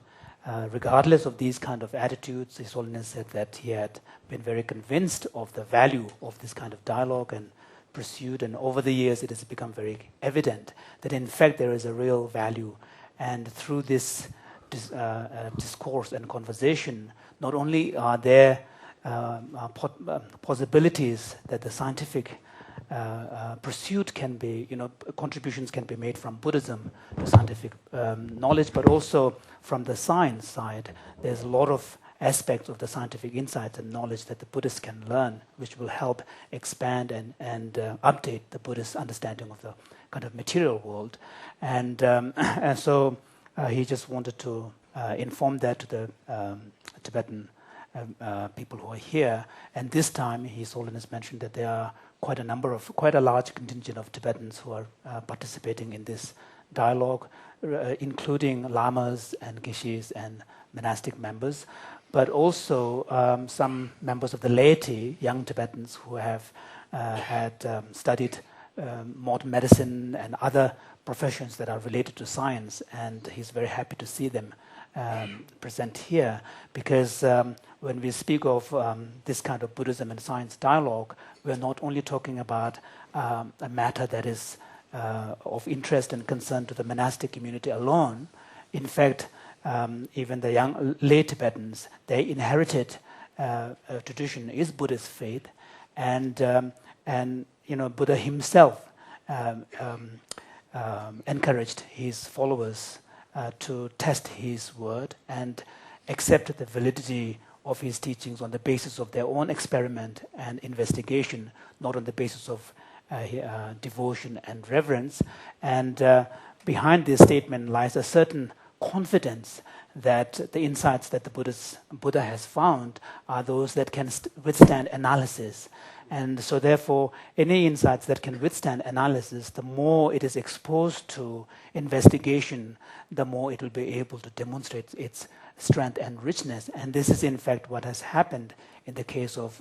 Regardless of these kind of attitudes, His Holiness said that he had been very convinced of the value of this kind of dialogue and pursued, and over the years it has become very evident that in fact there is a real value. And through this discourse and conversation, not only are there possibilities that the scientific pursuit can be, contributions can be made from Buddhism to scientific knowledge, but also from the science side, there's a lot of aspects of the scientific insights and knowledge that the Buddhists can learn, which will help expand and update the Buddhist understanding of the kind of material world. And so he just wanted to inform that to the Tibetan people who are here. And this time, His Holiness mentioned that there are quite a large contingent of Tibetans who are participating in this dialogue, including lamas and geshis and monastic members. but also some members of the laity, young Tibetans who have had studied modern medicine and other professions that are related to science, and he's very happy to see them present here, because when we speak of this kind of Buddhism and science dialogue, we're not only talking about a matter that is of interest and concern to the monastic community alone. In fact, even the young lay Tibetans, they inherited a tradition is Buddhist faith, and Buddha himself encouraged his followers to test his word and accept the validity of his teachings on the basis of their own experiment and investigation, not on the basis of devotion and reverence. And behind this statement lies a certain confidence that the insights that the Buddha has found are those that can withstand analysis. And so therefore, any insights that can withstand analysis, the more it is exposed to investigation, the more it will be able to demonstrate its strength and richness. And this is in fact what has happened in the case of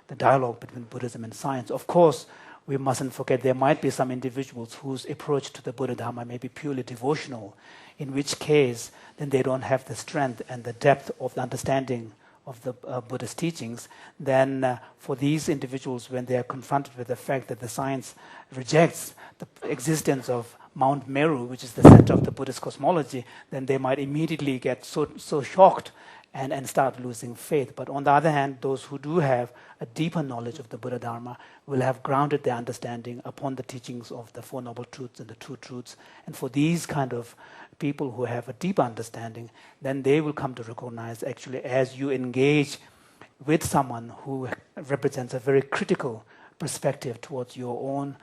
the dialogue between Buddhism and science. Of course, we mustn't forget there might be some individuals whose approach to the Buddha Dharma may be purely devotional, in which case then they don't have the strength and the depth of the understanding of the Buddha's teachings. Then for these individuals, when they are confronted with the fact that the science rejects the existence of Mount Meru, which is the center of the Buddhist cosmology, then they might immediately get so shocked and start losing faith. But on the other hand, those who do have a deeper knowledge of the Buddha Dharma will have grounded their understanding upon the teachings of the Four Noble Truths and the Two Truths. And for these kind of people who have a deeper understanding, then they will come to recognize, actually, as you engage with someone who represents a very critical perspective towards your own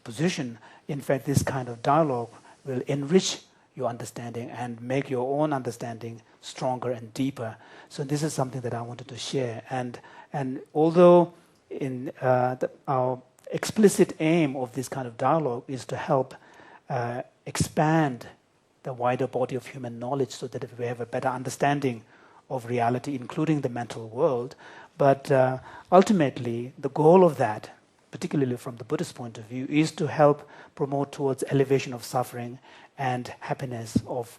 position, in fact, this kind of dialogue will enrich your understanding and make your own understanding stronger and deeper. So this is something that I wanted to share. And although in our explicit aim of this kind of dialogue is to help expand the wider body of human knowledge so that we have a better understanding of reality, including the mental world, but ultimately the goal of that, particularly from the Buddhist point of view, is to help promote towards elevation of suffering and happiness of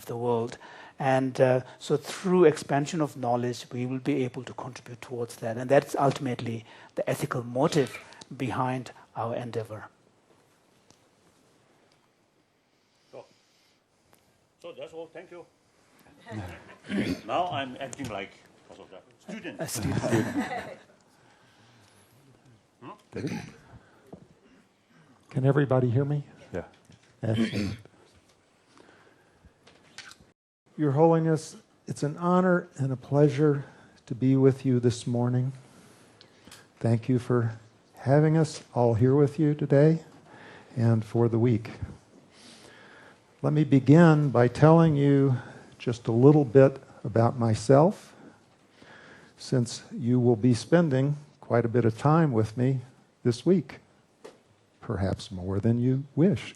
the world. And so through expansion of knowledge, we will be able to contribute towards that. And that's ultimately the ethical motive behind our endeavor. So that's all. Thank you. Now I'm acting like student. A student. Can everybody hear me? Yeah. Excellent. Your Holiness, it's an honor and a pleasure to be with you this morning. Thank you for having us all here with you today and for the week. Let me begin by telling you just a little bit about myself, since you will be spending quite a bit of time with me this week. Perhaps more than you wish.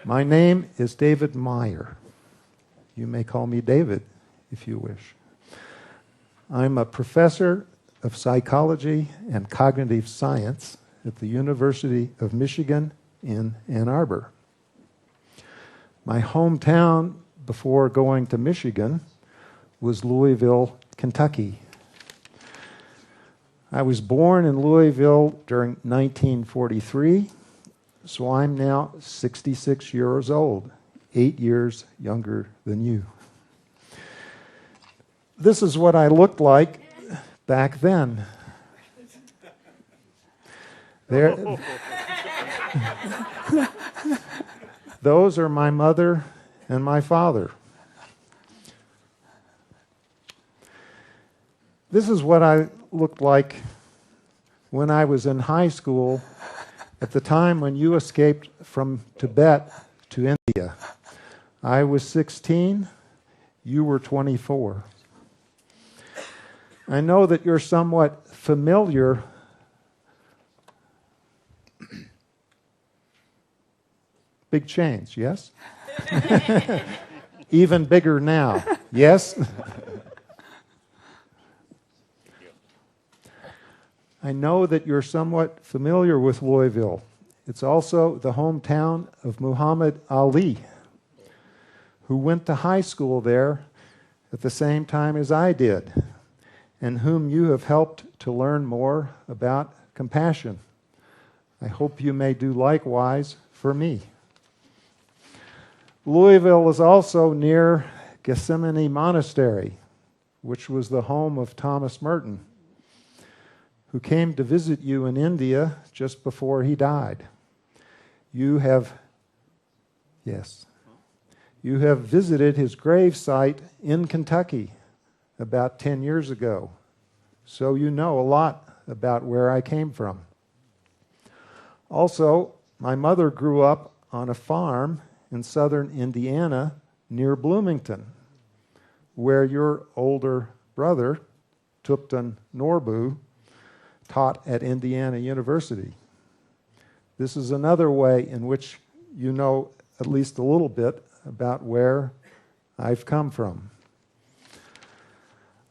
My name is David Meyer. You may call me David if you wish. I'm a professor of psychology and cognitive science at the University of Michigan in Ann Arbor. My hometown before going to Michigan was Louisville, Kentucky. I was born in Louisville during 1943, so I'm now 66 years old, 8 years younger than you. This is what I looked like back then. Those are my mother and my father. This is what I looked like when I was in high school at the time when you escaped from Tibet to India. I was 16, you were 24. I know that you're somewhat familiar big change, yes? Even bigger now. Yes? I know that you're somewhat familiar with Louisville. It's also the hometown of Muhammad Ali, who went to high school there at the same time as I did, and whom you have helped to learn more about compassion. I hope you may do likewise for me. Louisville is also near Gethsemane Monastery, which was the home of Thomas Merton, who came to visit you in India just before he died. You have visited his grave site in Kentucky about 10 years ago, so you know a lot about where I came from. Also, my mother grew up on a farm in southern Indiana near Bloomington, where your older brother, Tupten Norbu, taught at Indiana University. This is another way in which you know at least a little bit about where I've come from.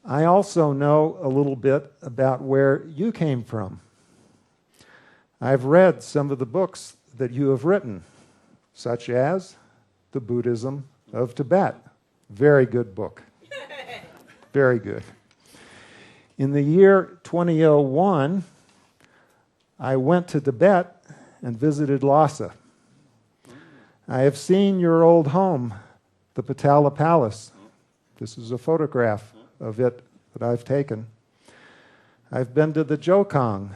I also know a little bit about where you came from. I've read some of the books that you have written, such as The Buddhism of Tibet. Very good book. Very good. In the year 2001, I went to Tibet and visited Lhasa. I have seen your old home, the Patala Palace. This is a photograph of it that I've taken. I've been to the Jokang.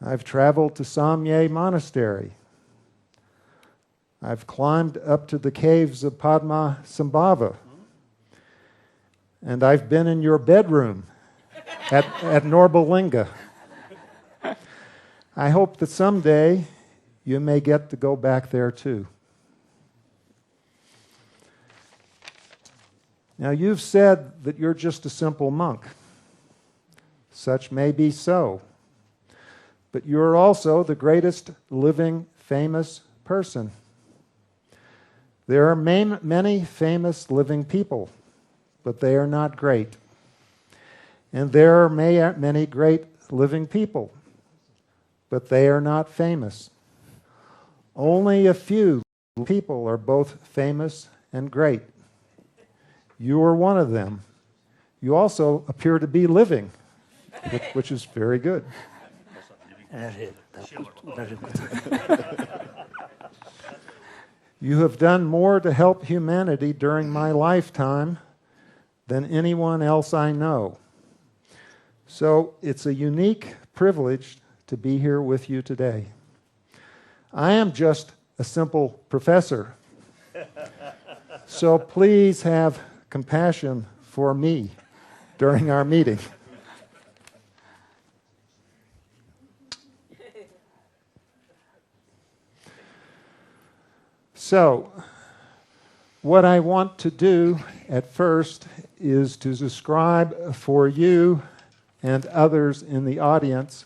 I've traveled to Samye Monastery. I've climbed up to the caves of Padma Sambhava. And I've been in your bedroom at Norbalinga. I hope that someday you may get to go back there too. Now, you've said that you're just a simple monk. Such may be so. But you're also the greatest living, famous person. There are many famous living people, but they are not great. And there are many great living people, but they are not famous. Only a few people are both famous and great. You are one of them. You also appear to be living, which is very good. You have done more to help humanity during my lifetime than anyone else I know. So it's a unique privilege to be here with you today. I am just a simple professor. So please have compassion for me during our meeting. So, what I want to do at first is to describe for you and others in the audience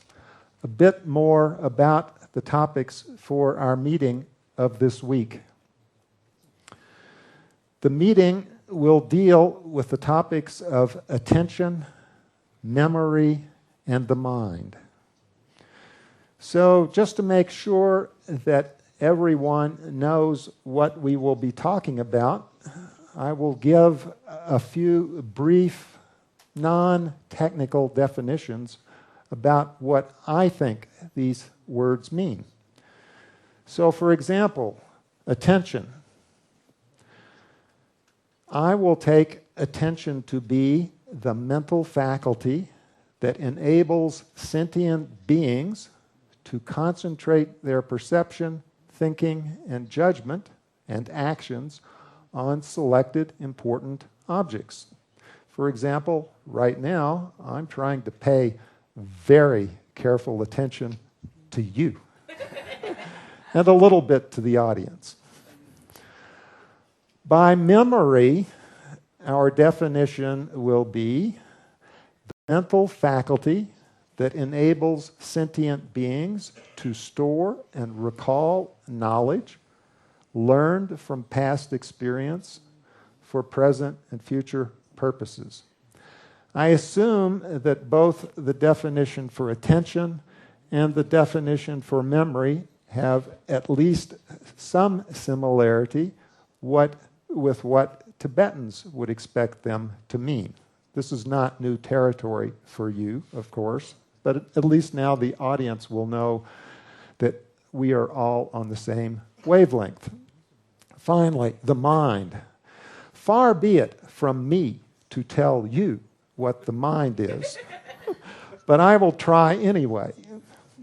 a bit more about the topics for our meeting of this week. The meeting will deal with the topics of attention, memory, and the mind. So just to make sure that everyone knows what we will be talking about, I will give a few brief, non-technical definitions about what I think these words mean. So, for example, attention. I will take attention to be the mental faculty that enables sentient beings to concentrate their perception, thinking, and judgment and actions on selected important objects. For example, right now, I'm trying to pay very careful attention to you and a little bit to the audience. By memory, our definition will be the mental faculty that enables sentient beings to store and recall knowledge learned from past experience for present and future purposes. I assume that both the definition for attention and the definition for memory have at least some similarity with what Tibetans would expect them to mean. This is not new territory for you, of course, but at least now the audience will know that we are all on the same wavelength. Finally, the mind. Far be it from me to tell you what the mind is, but I will try anyway.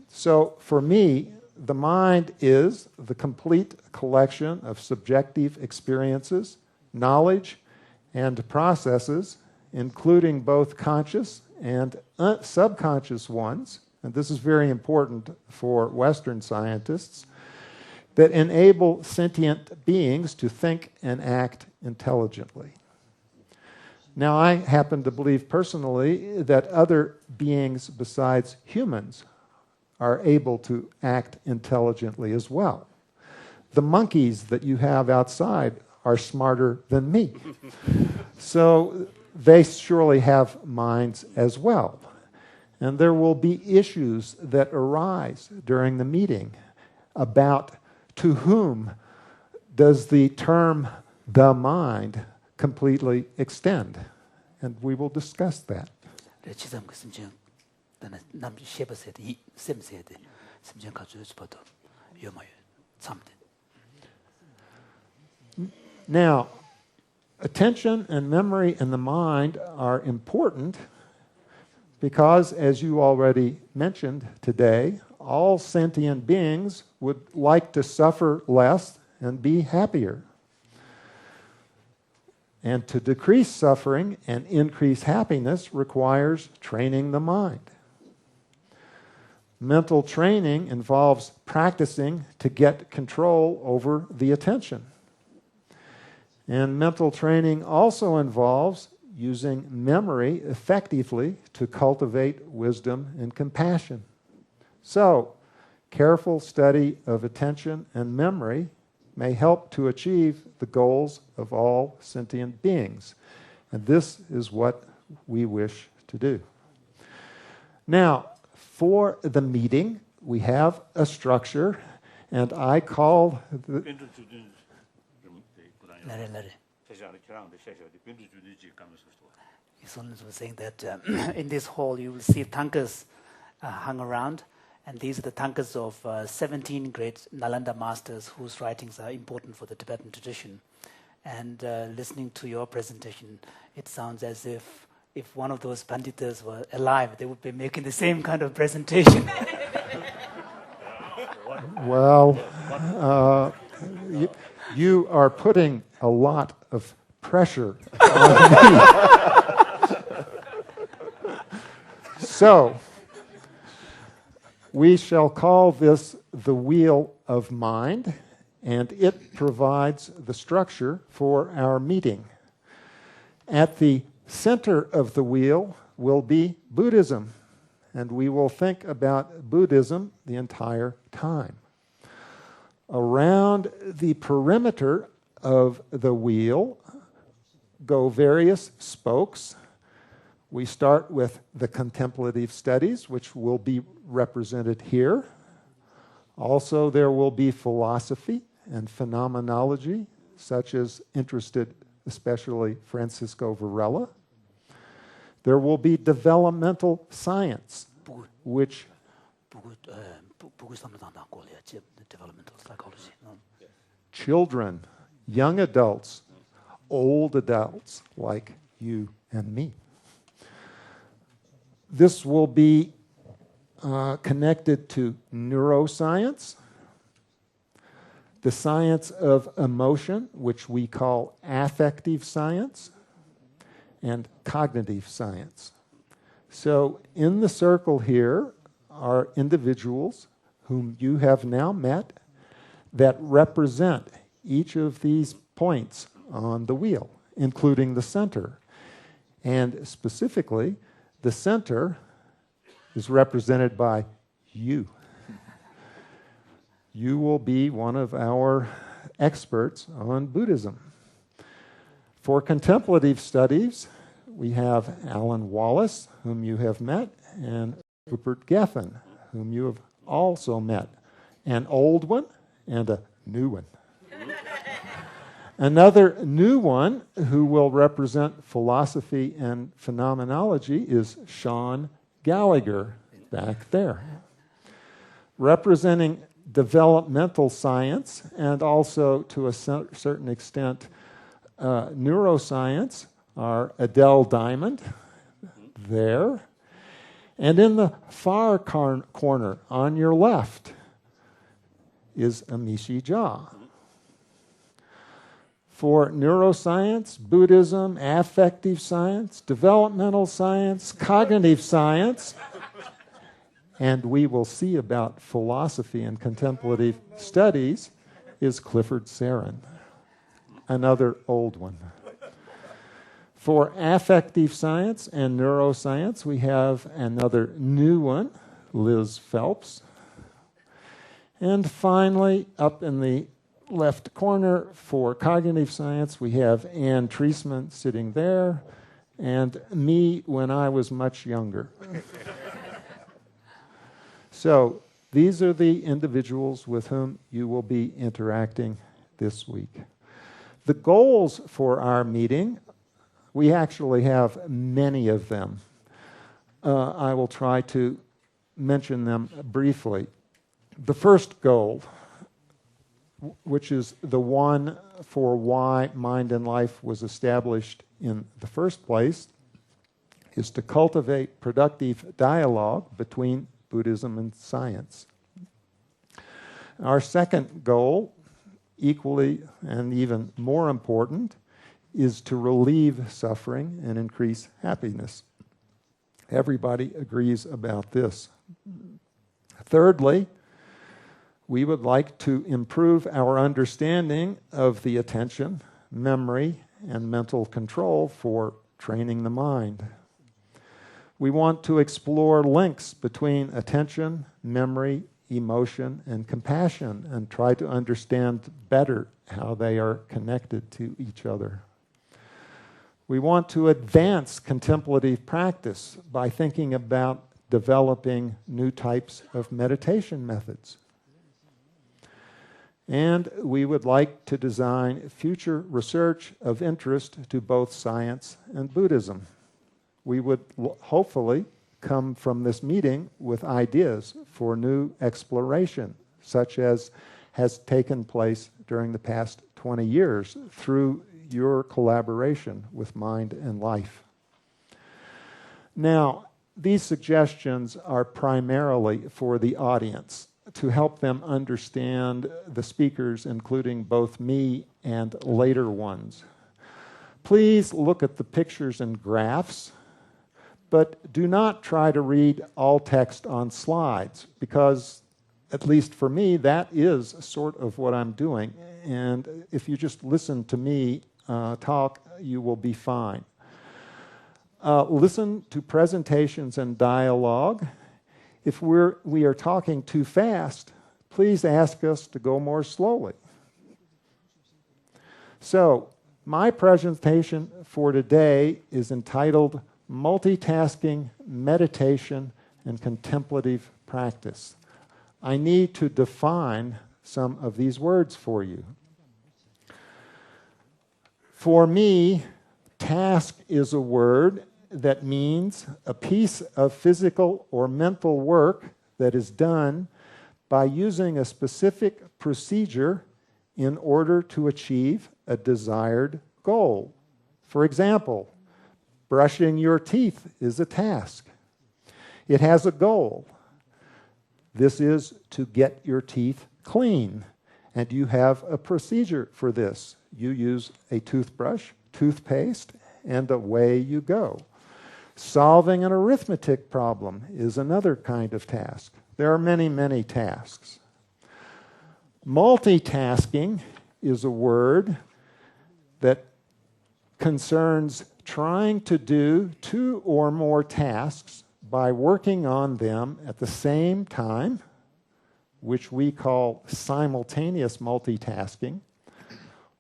So for me, the mind is the complete collection of subjective experiences, knowledge, and processes, including both conscious and subconscious ones, and this is very important for Western scientists, that enable sentient beings to think and act intelligently. Now, I happen to believe personally that other beings besides humans are able to act intelligently as well. The monkeys that you have outside are smarter than me. So they surely have minds as well. And there will be issues that arise during the meeting about to whom does the term the mind completely extend. And we will discuss that. Now, attention and memory and the mind are important because, as you already mentioned today, all sentient beings would like to suffer less and be happier. And to decrease suffering and increase happiness requires training the mind. Mental training involves practicing to get control over the attention. And mental training also involves using memory effectively to cultivate wisdom and compassion. So, careful study of attention and memory may help to achieve the goals of all sentient beings. And this is what we wish to do. Now, for the meeting, we have a structure, and I call the... Someone was saying that in this hall you will see tankas hung around, and these are the tankas of 17 great Nalanda masters whose writings are important for the Tibetan tradition. And listening to your presentation, it sounds as if one of those panditas were alive, they would be making the same kind of presentation. Well, you are putting a lot of pressure on me. So, we shall call this the wheel of mind, and it provides the structure for our meeting. At the center of the wheel will be Buddhism, and we will think about Buddhism the entire time. Around the perimeter of the wheel go various spokes. We start with the contemplative studies, which will be represented here. Also, there will be philosophy and phenomenology, such as interested especially Francisco Varela. There will be developmental science, which... developmental psychology. Children, young adults, old adults like you and me. This will be connected to neuroscience, the science of emotion, which we call affective science, and cognitive science. So in the circle here are individuals whom you have now met that represent each of these points on the wheel, including the center. And specifically, the center is represented by you. You will be one of our experts on Buddhism. For contemplative studies, we have Alan Wallace, whom you have met, and Rupert Geffen, whom you have also met. An old one and a new one. Another new one who will represent philosophy and phenomenology is Sean Gallagher, back there. Representing developmental science and also, to a certain extent, neuroscience are Adele Diamond, there. And in the far corner on your left is Amishi Jha. For neuroscience, Buddhism, affective science, developmental science, cognitive science, and we will see about philosophy and contemplative studies, is Clifford Sarin, another old one. For affective science and neuroscience, we have another new one, Liz Phelps. And finally, up in the left corner for cognitive science, we have Anne Treisman sitting there, and me when I was much younger. So these are the individuals with whom you will be interacting this week. The goals for our meeting, we actually have many of them. I will try to mention them briefly. The first goal, which is the one for why Mind and Life was established in the first place, is to cultivate productive dialogue between Buddhism and science. Our second goal, equally and even more important, is to relieve suffering and increase happiness. Everybody agrees about this. Thirdly, we would like to improve our understanding of the attention, memory, and mental control for training the mind. We want to explore links between attention, memory, emotion, and compassion and try to understand better how they are connected to each other. We want to advance contemplative practice by thinking about developing new types of meditation methods. And we would like to design future research of interest to both science and Buddhism. We would hopefully come from this meeting with ideas for new exploration, such as has taken place during the past 20 years through your collaboration with Mind and Life. Now, these suggestions are primarily for the audience, to help them understand the speakers, including both me and later ones. Please look at the pictures and graphs, but do not try to read all text on slides, because, at least for me, that is sort of what I'm doing. And if you just listen to me talk, you will be fine. Listen to presentations and dialogue. If we are talking too fast, please ask us to go more slowly. So, my presentation for today is entitled Multitasking, Meditation, and Contemplative Practice. I need to define some of these words for you. For me, task is a word that means a piece of physical or mental work that is done by using a specific procedure in order to achieve a desired goal. For example, brushing your teeth is a task. It has a goal. This is to get your teeth clean, and you have a procedure for this. You use a toothbrush, toothpaste, and away you go. Solving an arithmetic problem is another kind of task. There are many, many tasks. Multitasking is a word that concerns trying to do two or more tasks by working on them at the same time, which we call simultaneous multitasking,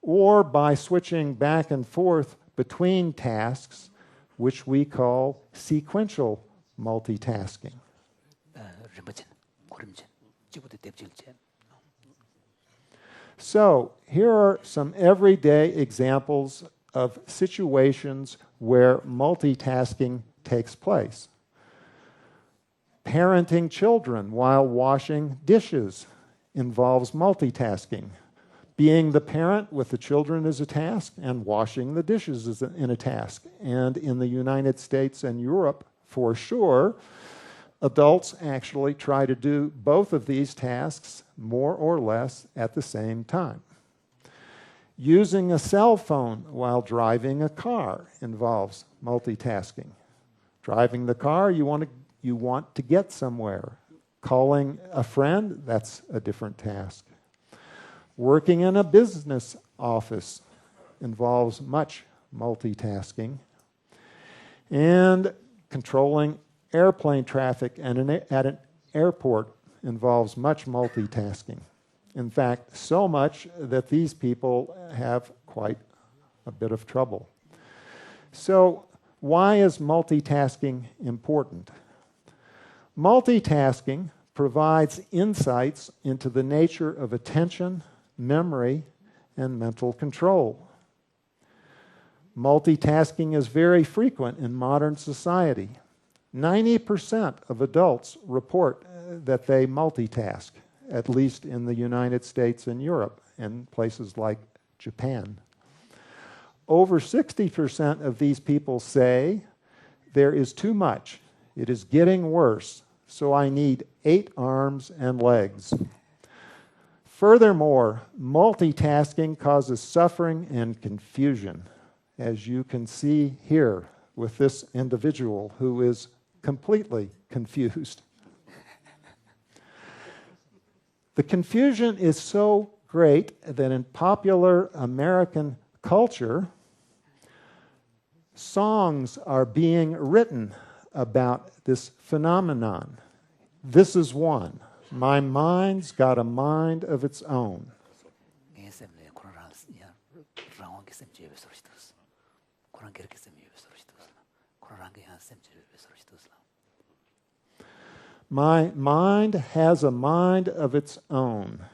or by switching back and forth between tasks, which we call sequential multitasking. So, here are some everyday examples of situations where multitasking takes place. Parenting children while washing dishes involves multitasking. Being the parent with the children is a task, and washing the dishes is a task. And in the United States and Europe, for sure, adults actually try to do both of these tasks more or less at the same time. Using a cell phone while driving a car involves multitasking. Driving the car, you want to get somewhere. Calling a friend, that's a different task. Working in a business office involves much multitasking. And controlling airplane traffic at an airport involves much multitasking. In fact, so much that these people have quite a bit of trouble. So, why is multitasking important? Multitasking provides insights into the nature of attention, memory, and mental control. Multitasking is very frequent in modern society. 90% of adults report that they multitask, at least in the United States and Europe, and places like Japan. Over 60% of these people say, there is too much. It is getting worse, so I need 8 arms and legs. Furthermore, multitasking causes suffering and confusion, as you can see here with this individual who is completely confused. The confusion is so great that in popular American culture, songs are being written about this phenomenon. This is one. My mind's got a mind of its own. My mind has a mind of its own.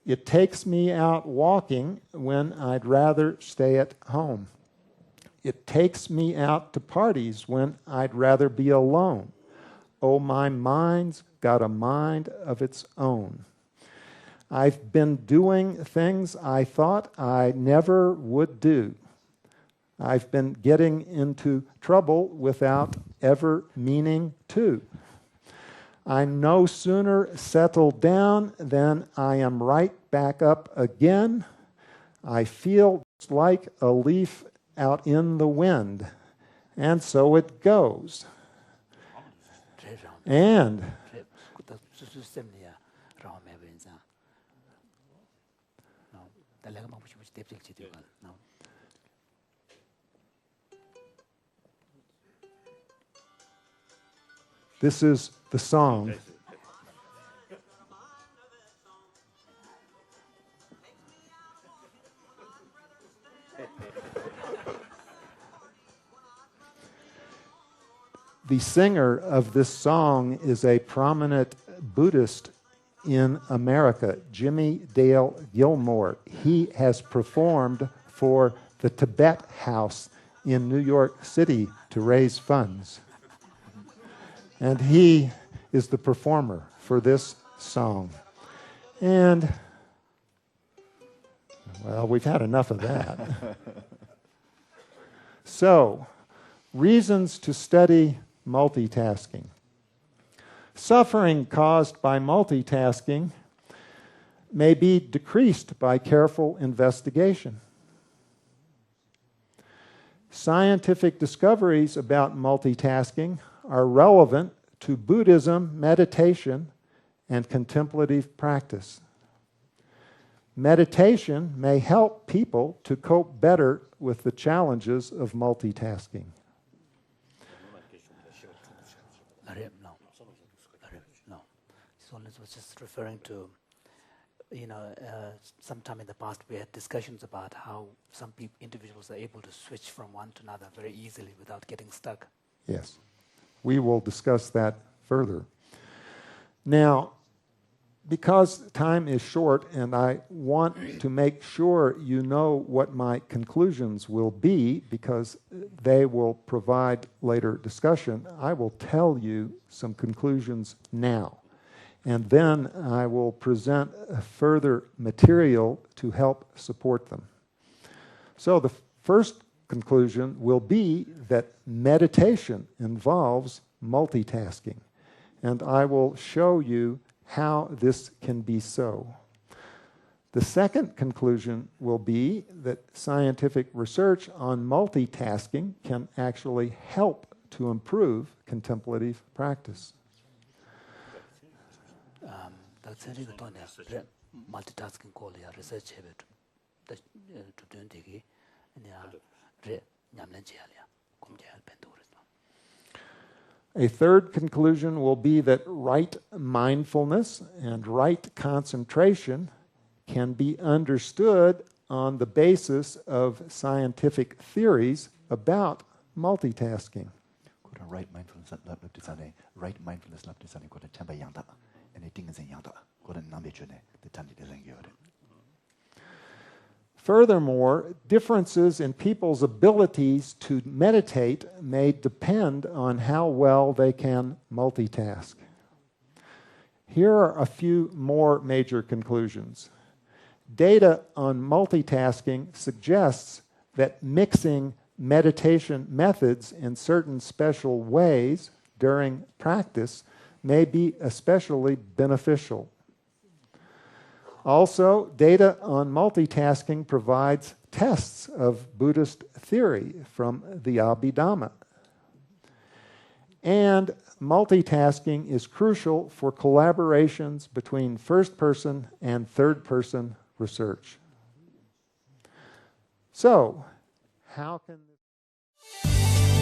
It takes me out walking when I'd rather stay at home. It takes me out to parties when I'd rather be alone. Oh, my mind's got a mind of its own. I've been doing things I thought I never would do. I've been getting into trouble without ever meaning to. I'm no sooner settled down than I am right back up again. I feel like a leaf out in the wind, and so it goes. And this is the song. The singer of this song is a prominent Buddhist in America, Jimmy Dale Gilmore. He has performed for the Tibet House in New York City to raise funds. And he is the performer for this song. And, well, we've had enough of that. So, reasons to study multitasking. Suffering caused by multitasking may be decreased by careful investigation. Scientific discoveries about multitasking are relevant to Buddhism, meditation, and contemplative practice. Meditation may help people to cope better with the challenges of multitasking. No. This one was just referring to sometime in the past we had discussions about how some individuals are able to switch from one to another very easily without getting stuck. Yes. We will discuss that further. Now, because time is short and I want to make sure you know what my conclusions will be, because they will provide later discussion, I will tell you some conclusions now. And then I will present further material to help support them. So the first conclusion will be that meditation involves multitasking. And I will show you how this can be so. The second conclusion will be that scientific research on multitasking can actually help to improve contemplative practice. Multitasking call research to do A third conclusion will be that right mindfulness and right concentration can be understood on the basis of scientific theories about multitasking. Right mindfulness right mindfulness Furthermore, differences in people's abilities to meditate may depend on how well they can multitask. Here are a few more major conclusions. Data on multitasking suggests that mixing meditation methods in certain special ways during practice may be especially beneficial. Also, data on multitasking provides tests of Buddhist theory from the Abhidhamma. And multitasking is crucial for collaborations between first-person and third-person research. So, how can this